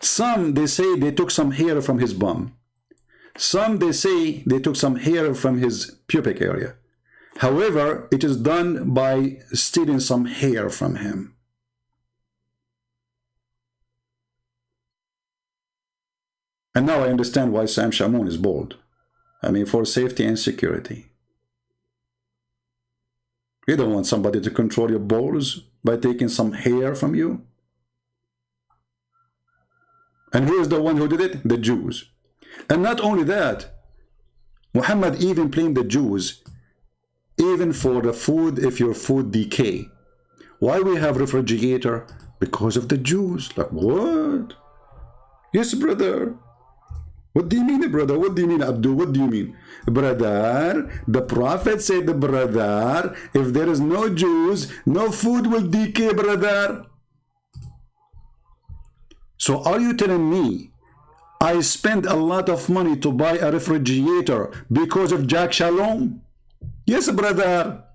Some, they say they took some hair from his bum. Some, they say they took some hair from his pubic area. However, it is done by stealing some hair from him. And now I understand why Sam Shamoun is bald. I mean, for safety and security. You don't want somebody to control your balls by taking some hair from you. And who is the one who did it? The Jews. And not only that, Muhammad even blamed the Jews even for the food if your food decay. Why we have refrigerator? Because of the Jews. Like, what? Yes, brother. What do you mean, brother? What do you mean, Abdul? What do you mean? Brother, the Prophet said, brother, if there is no Jews, no food will decay, brother. So are you telling me I spent a lot of money to buy a refrigerator because of Jack Shalom? Yes, brother.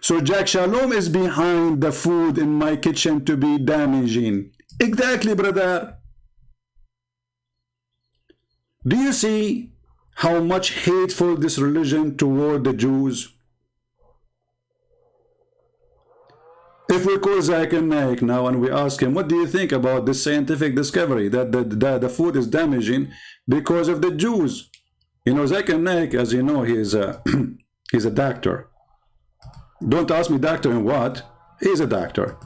So Jack Shalom is behind the food in my kitchen to be damaging. Exactly, brother. Do you see how much hateful this religion toward the Jews? If we call Zakir Naik now and we ask him, what do you think about this scientific discovery that the food is damaging because of the Jews? You know, Zakir Naik, as you know, he is a he's a doctor. Don't ask me doctor in what? He's a doctor.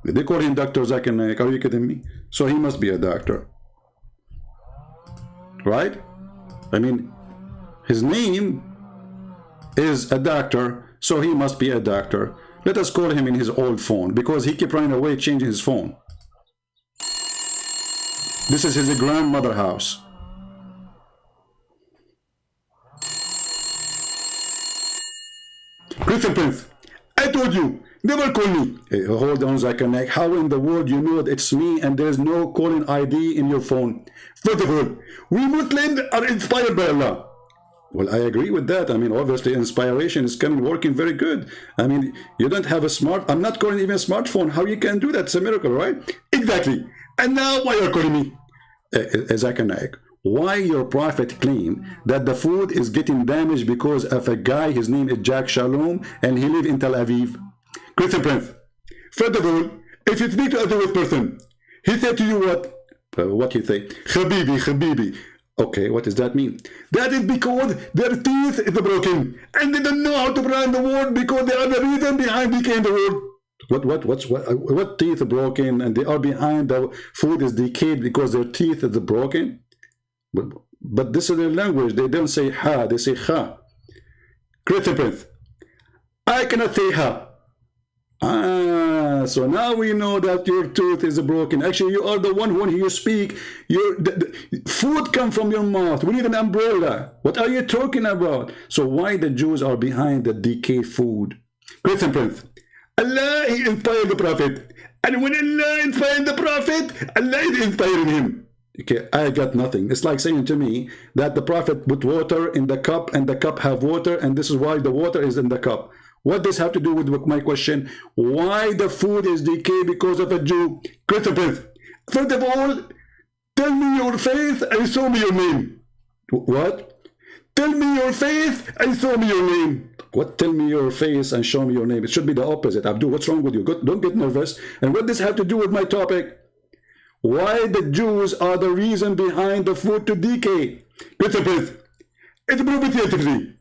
They call him Dr. Zakir Naik. Are you kidding me? So he must be a doctor. Right? I mean, his name is a doctor, so he must be a doctor. Let us call him in his old phone, because he kept running away changing his phone. This is his grandmother house. Christian Prince, I told you, never call me. Hey, hold on, Zakir Naik. How in the world you know that it's me and there is no calling ID in your phone? First of all, we Muslims are inspired by Allah. Well, I agree with that. I mean, obviously, inspiration is coming, working very good. I mean, you don't have a I'm not calling even a smartphone. How you can do that? It's a miracle, right? Exactly. And now, why you're calling me? Zakir Naik, why your prophet claim that the food is getting damaged because of a guy, his name is Jack Shalom, and he live in Tel Aviv? Christian Prince, first of all, if you speak to a Jewish person, he said to you what? What he say? Habibi, Habibi. Okay, what does that mean? That is because their teeth is broken, and they don't know how to brand the word because they are the reason behind decaying the word. What teeth are broken, and they are behind the food is decayed because their teeth is broken? But this is their language. They don't say ha, they say ha. Christian Prince, I cannot say ha. So now we know that your tooth is broken. Actually, you are the one when you speak, the food come from your mouth. We need an umbrella. What are you talking about? So why the Jews are behind the decayed food? Christian Prince. Allah, he inspired the Prophet. And when Allah inspired the Prophet, Allah is inspiring him. Okay, I got nothing. It's like saying to me that the Prophet put water in the cup and the cup have water, and this is why the water is in the cup. What does have to do with my question? Why the food is decayed because of a Jew? Christian Prince. First of all, tell me your faith and show me your name. What? Tell me your faith and show me your name. What? Tell me your face and show me your name. It should be the opposite. Abdul, what's wrong with you? Don't get nervous. And what does have to do with my topic? Why the Jews are the reason behind the food to decay? Christian Prince. It's proven scientifically.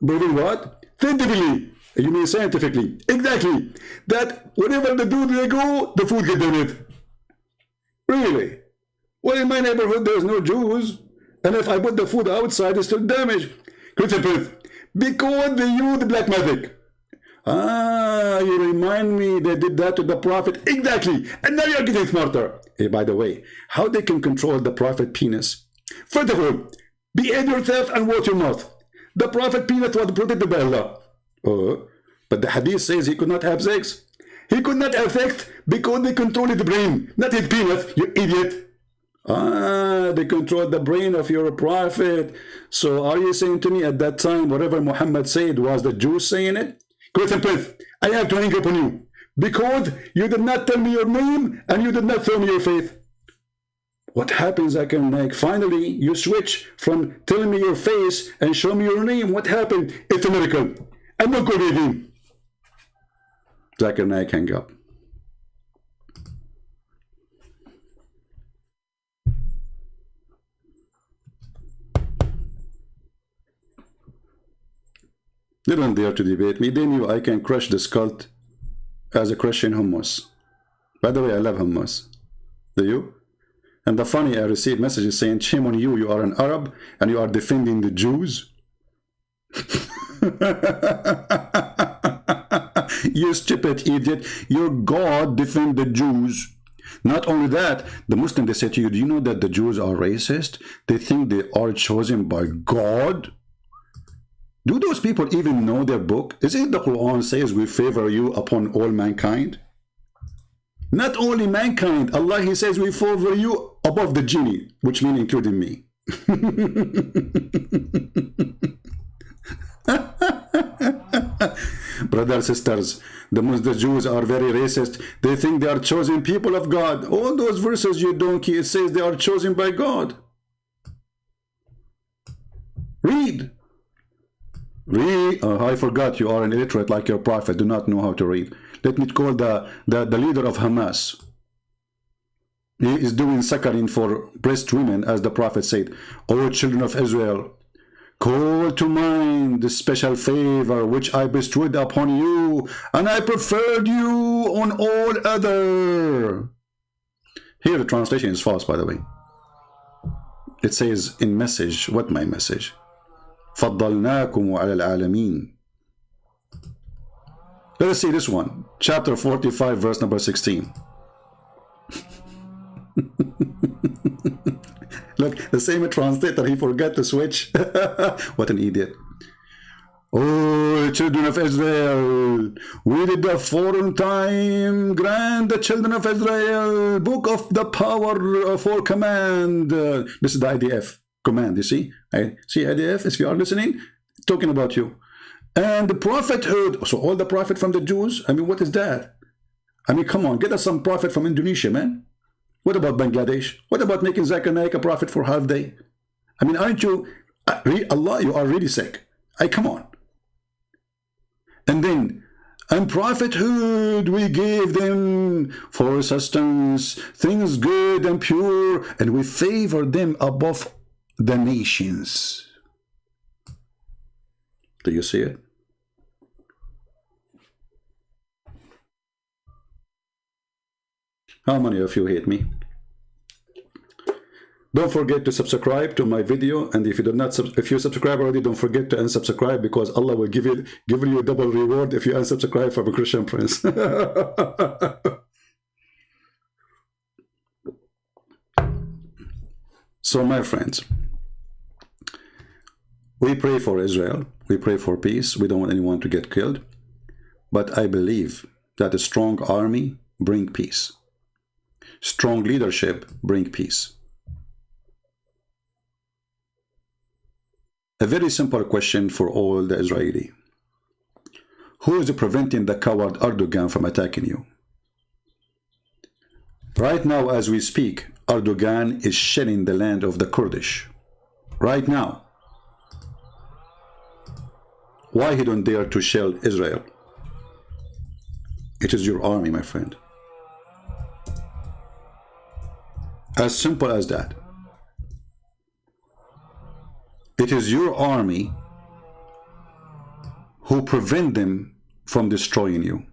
Proven what? Scientifically. You mean scientifically? Exactly. That wherever the Jews they go, the food get damaged. Really? Well, in my neighborhood, there's no Jews. And if I put the food outside, it's still damaged. Christian Prince. Because they use the black magic. Ah, you remind me they did that to the Prophet. Exactly. And now you're getting smarter. Hey, by the way, how they can control the Prophet penis? First of all, behave yourself and watch your mouth. The Prophet penis was protected by Allah. Oh, but the hadith says he could not have sex. He could not have sex because they control his brain, not his penis, you idiot. Ah, they control the brain of your prophet. So are you saying to me at that time, whatever Muhammad said was the Jews saying it? Christian Prince, I have to hang up on you because you did not tell me your name and you did not tell me your faith. What happens, Zakir Naik? Finally, you switch from telling me your face and show me your name. What happened? It's a miracle. I'm not going to him. Zakir Naik, hang up. They don't dare to debate me. They knew I can crush this cult as a Christian hummus. By the way, I love hummus. Do you? And the funny, I received messages saying, shame on you, you are an Arab and you are defending the Jews. You stupid idiot. Your God defend the Jews. Not only that, the Muslim, they say to you, do you know that the Jews are racist? They think they are chosen by God. Do those people even know their book? Is it the Quran says we favor you upon all mankind? Not only mankind, Allah, he says we favor you above the genie, which means including me. Brothers, sisters, the Jews are very racist. They think they are chosen people of God. All those verses, you donkey, it says they are chosen by God. Read. Read. I forgot you are an illiterate like your prophet. Do not know how to read. Let me call the leader of Hamas. He is doing saccharin for breast women, as the prophet said. O children of Israel, call to mind the special favor which I bestowed upon you, and I preferred you on all other. Here the translation is false, by the way. It says in message, what my message? فَضَّلْنَاكُمْ عَلَى الْعَالَمِينَ. Let us see this one. Chapter 45, verse number 16. Look, the same translator, he forgot to switch. What an idiot. Oh, children of Israel, we did the foreign time grant the children of Israel book of the power for command. This is the IDF command, you see? See IDF, if you are listening, talking about you. And the prophet heard, so all the prophet from the Jews, I mean, what is that? I mean, come on, get us some prophet from Indonesia, man. What about Bangladesh? What about making Zakir Naik a prophet for half day? I mean, aren't you, Allah, you are really sick. Come on. And then, and prophethood we gave them for sustenance, things good and pure, and we favored them above the nations. Do you see it? How many of you hate me? Don't forget to subscribe to my video, and if you do not, if you subscribe already, don't forget to unsubscribe, because Allah will give you a double reward if you unsubscribe from a Christian prince. So, my friends, we pray for Israel. We pray for peace. We don't want anyone to get killed. But I believe that a strong army brings peace. Strong leadership brings peace. A very simple question for all the Israeli. Who is preventing the coward Erdogan from attacking you? Right now, as we speak, Erdogan is shelling the land of the Kurdish. Right now. Why he don't dare to shell Israel? It is your army, my friend. As simple as that. It is your army who prevent them from destroying you.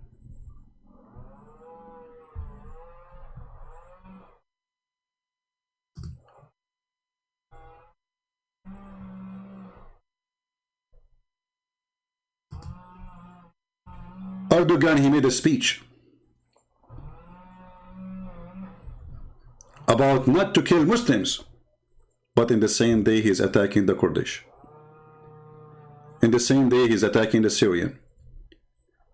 Erdogan, he made a speech about not to kill Muslims, but in the same day he's attacking the Kurdish. In the same day he's attacking the Syrian.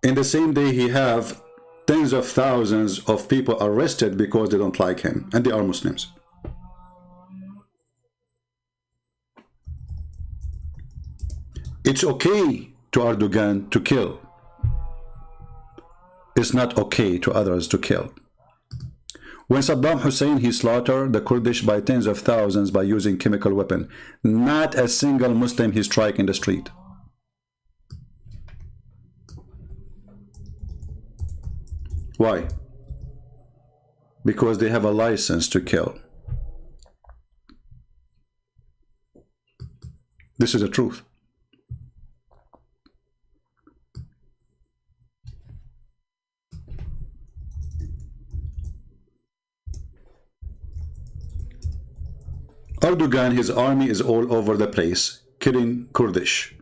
In the same day he have tens of thousands of people arrested because they don't like him, and they are Muslims. It's okay to Erdogan to kill. It's not okay to others to kill. When Saddam Hussein, he slaughtered the Kurdish by tens of thousands by using chemical weapon, not a single Muslim he struck in the street. Why? Because they have a license to kill. This is the truth. Erdogan, his army is all over the place, killing Kurdish.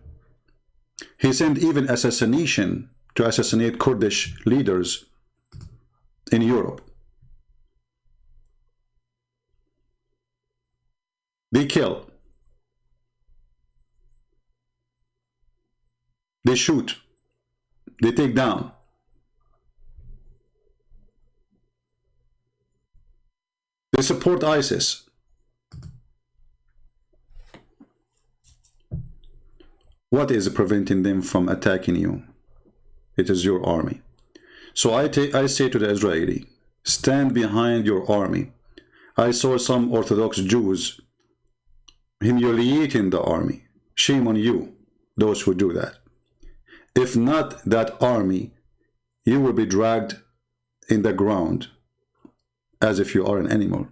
He sent even assassination to assassinate Kurdish leaders in Europe. They kill. They shoot. They take down. They support ISIS. What is preventing them from attacking you? It is your army. So I say to the Israeli, stand behind your army. I saw some Orthodox Jews humiliating the army. Shame on you, those who do that. If not that army, you will be dragged in the ground as if you are an animal.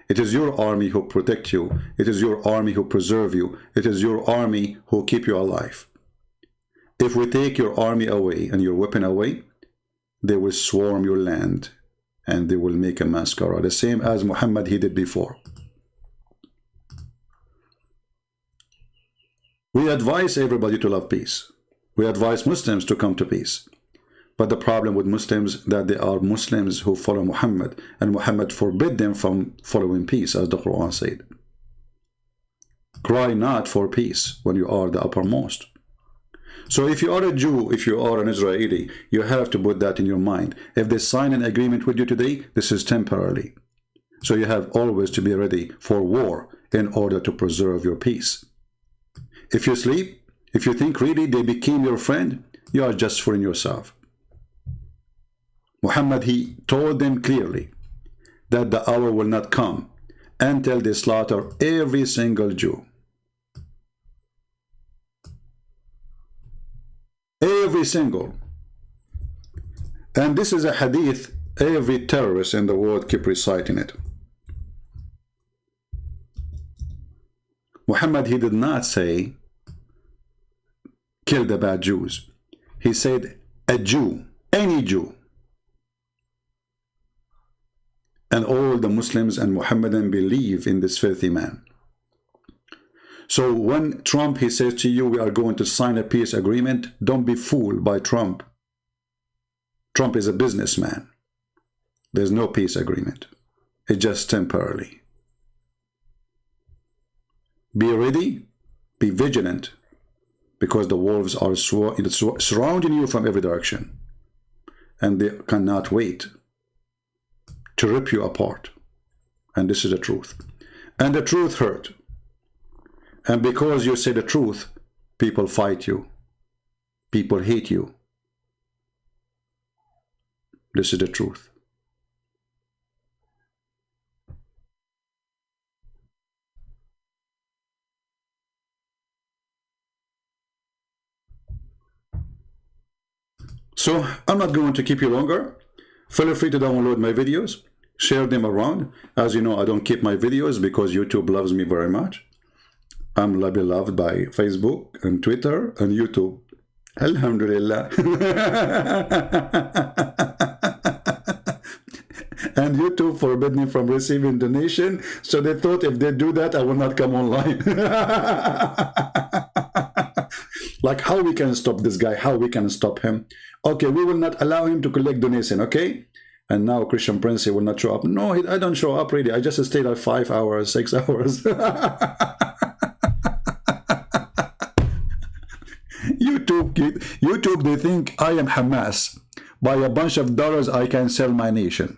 It is your army who protect you. It is your army who preserve you. It is your army who keep you alive. If we take your army away and your weapon away, they will swarm your land and they will make a massacre, the same as Muhammad he did before. We advise everybody to love peace. We advise Muslims to come to peace. But the problem with Muslims that they are Muslims who follow Muhammad, and Muhammad forbid them from following peace, as the Quran said. Cry not for peace when you are the uppermost. So if you are a Jew, if you are an Israeli, you have to put that in your mind. If they sign an agreement with you today, this is temporarily. So you have always to be ready for war in order to preserve your peace. If you sleep, if you think really they became your friend, you are just fooling yourself. Muhammad, he told them clearly that the hour will not come until they slaughter every single Jew. Every single. And this is a hadith every terrorist in the world keep reciting it. Muhammad, he did not say kill the bad Jews. He said a Jew, any Jew, And all the Muslims and Muhammadan believe in this filthy man. So when Trump, he says to you, we are going to sign a peace agreement, don't be fooled by Trump. Trump is a businessman. There's no peace agreement. It's just temporarily. Be ready, be vigilant, because the wolves are surrounding you from every direction. And they cannot wait to rip you apart. And this is the truth. And the truth hurt. And because you say the truth, people fight you. People hate you. This is the truth. So I'm not going to keep you longer. Feel free to download my videos, share them around. As you know, I don't keep my videos because YouTube loves me very much. I'm beloved by Facebook and Twitter and YouTube. Alhamdulillah. And YouTube forbid me from receiving donation, so they thought if they do that, I will not come online. Like, how we can stop this guy? How we can stop him? Okay, we will not allow him to collect donation, okay? And now Christian Prince, he will not show up. No, I don't show up really. I just stayed like 5 hours, 6 hours. YouTube, they think I am Hamas. By a bunch of dollars, I can sell my nation.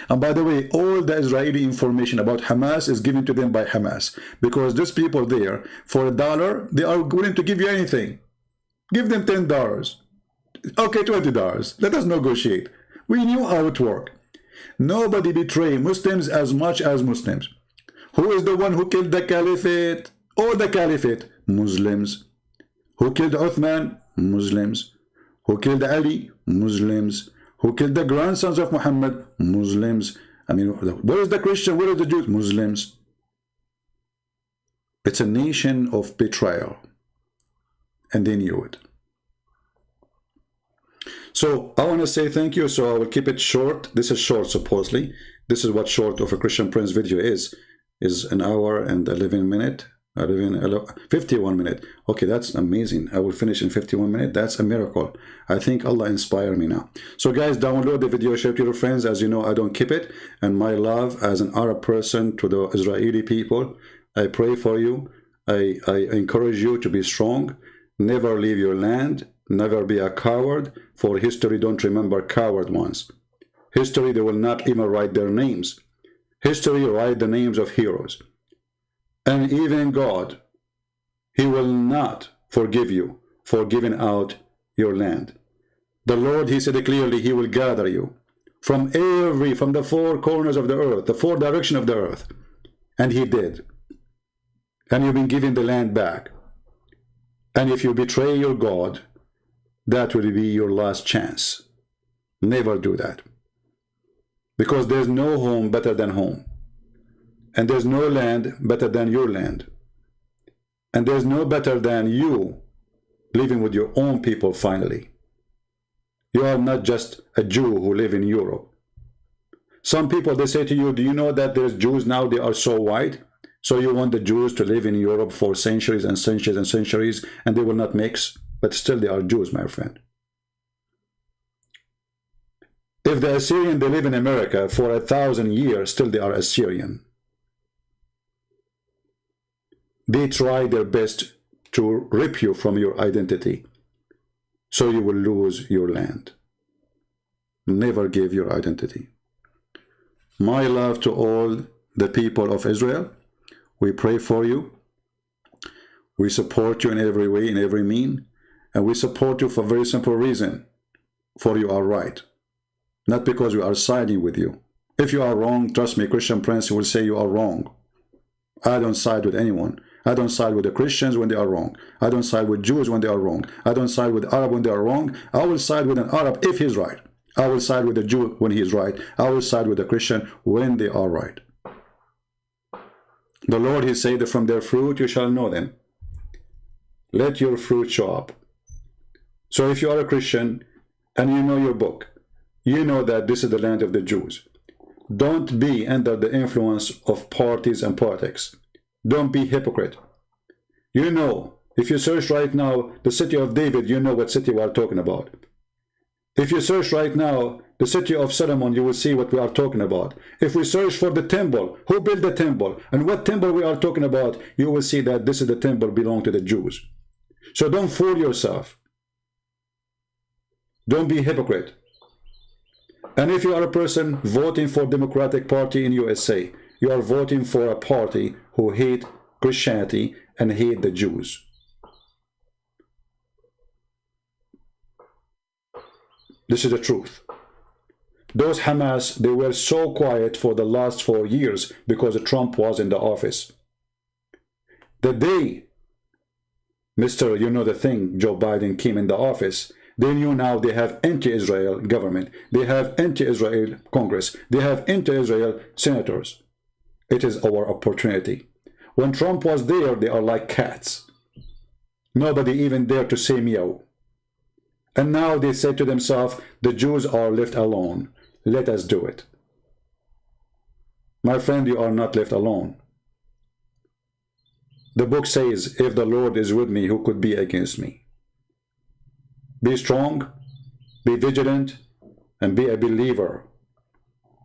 And by the way, all the Israeli information about Hamas is given to them by Hamas. Because these people there, for $1, they are willing to give you anything. Give them $10. Okay, $20. Let us negotiate. We knew how it worked. Nobody betray Muslims as much as Muslims. Who is the one who killed the caliphate? Or the caliphate? Muslims. Who killed Uthman? Muslims. Who killed Ali? Muslims. Who killed the grandsons of Muhammad? Muslims. I mean, where is the Christian? Where is the Jews? Muslims. It's a nation of betrayal. And they knew it. So I want to say thank you. So I will keep it short. This is short, supposedly. This is what short of a Christian Prince video is an hour and 11 minutes. 51 minutes. Okay, that's amazing. I will finish in 51 minutes. That's a miracle. I think Allah inspired me now. So guys, download the video, share it to your friends. As you know, I don't keep it. And my love as an Arab person to the Israeli people, I pray for you. I encourage you to be strong. Never leave your land. Never be a coward. For history, don't remember coward ones. History, they will not even write their names. History, write the names of heroes. And even God, he will not forgive you for giving out your land. The Lord, he said clearly, he will gather you from the four corners of the earth, the four directions of the earth. And he did. And you've been given the land back. And if you betray your God, that will be your last chance. Never do that. Because there's no home better than home. And there's no land better than your land. And there's no better than you living with your own people finally. You are not just a Jew who live in Europe. Some people, they say to you, do you know that there's Jews now, they are so white? So you want the Jews to live in Europe for centuries and centuries and centuries, and they will not mix? But still they are Jews, my friend. If the Assyrian, they live in America for 1,000 years, still they are Assyrian. They try their best to rip you from your identity, so you will lose your land. Never give your identity. My love to all the people of Israel. We pray for you. We support you in every way, in every mean. And we support you for a very simple reason. For you are right. Not because we are siding with you. If you are wrong, trust me, Christian Prince will say you are wrong. I don't side with anyone. I don't side with the Christians when they are wrong. I don't side with Jews when they are wrong. I don't side with Arab when they are wrong. I will side with an Arab if he's right. I will side with a Jew when he is right. I will side with a Christian when they are right. The Lord, he said, that from their fruit you shall know them. Let your fruit show up. So if you are a Christian and you know your book, you know that this is the land of the Jews. Don't be under the influence of parties and politics. Don't be hypocrite. You know, if you search right now the city of David, you know what city we are talking about. If you search right now the city of Solomon, you will see what we are talking about. If we search for the temple, who built the temple and what temple we are talking about, you will see that this is the temple belong to the Jews. So don't fool yourself. Don't be hypocrite. And if you are a person voting for Democratic Party in USA, you are voting for a party who hate Christianity and hate the Jews. This is the truth. Those Hamas, they were so quiet for the last 4 years because Trump was in the office. The day Mr. You know the thing, Joe Biden came in the office, they knew now they have anti-Israel government. They have anti-Israel Congress. They have anti-Israel senators. It is our opportunity. When Trump was there, they are like cats. Nobody even dared to say meow. And now they say to themselves, the Jews are left alone. Let us do it. My friend, you are not left alone. The book says, if the Lord is with me, who could be against me? Be strong, be vigilant, and be a believer.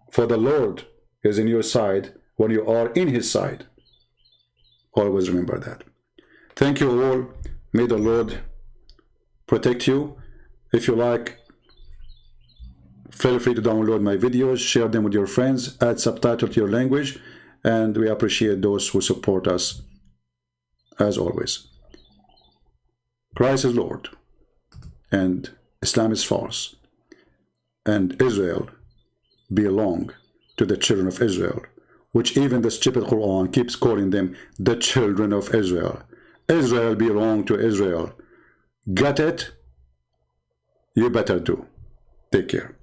For the Lord is in your side when you are in his side. Always remember that. Thank you all. May the Lord protect you. If you like, feel free to download my videos, share them with your friends, add subtitle to your language, and we appreciate those who support us as always. Christ is Lord, and Islam is false, and Israel belong to the children of Israel, which even the stupid Quran keeps calling them the children of Israel. Israel belong to Israel. Got it? You better do. Take care.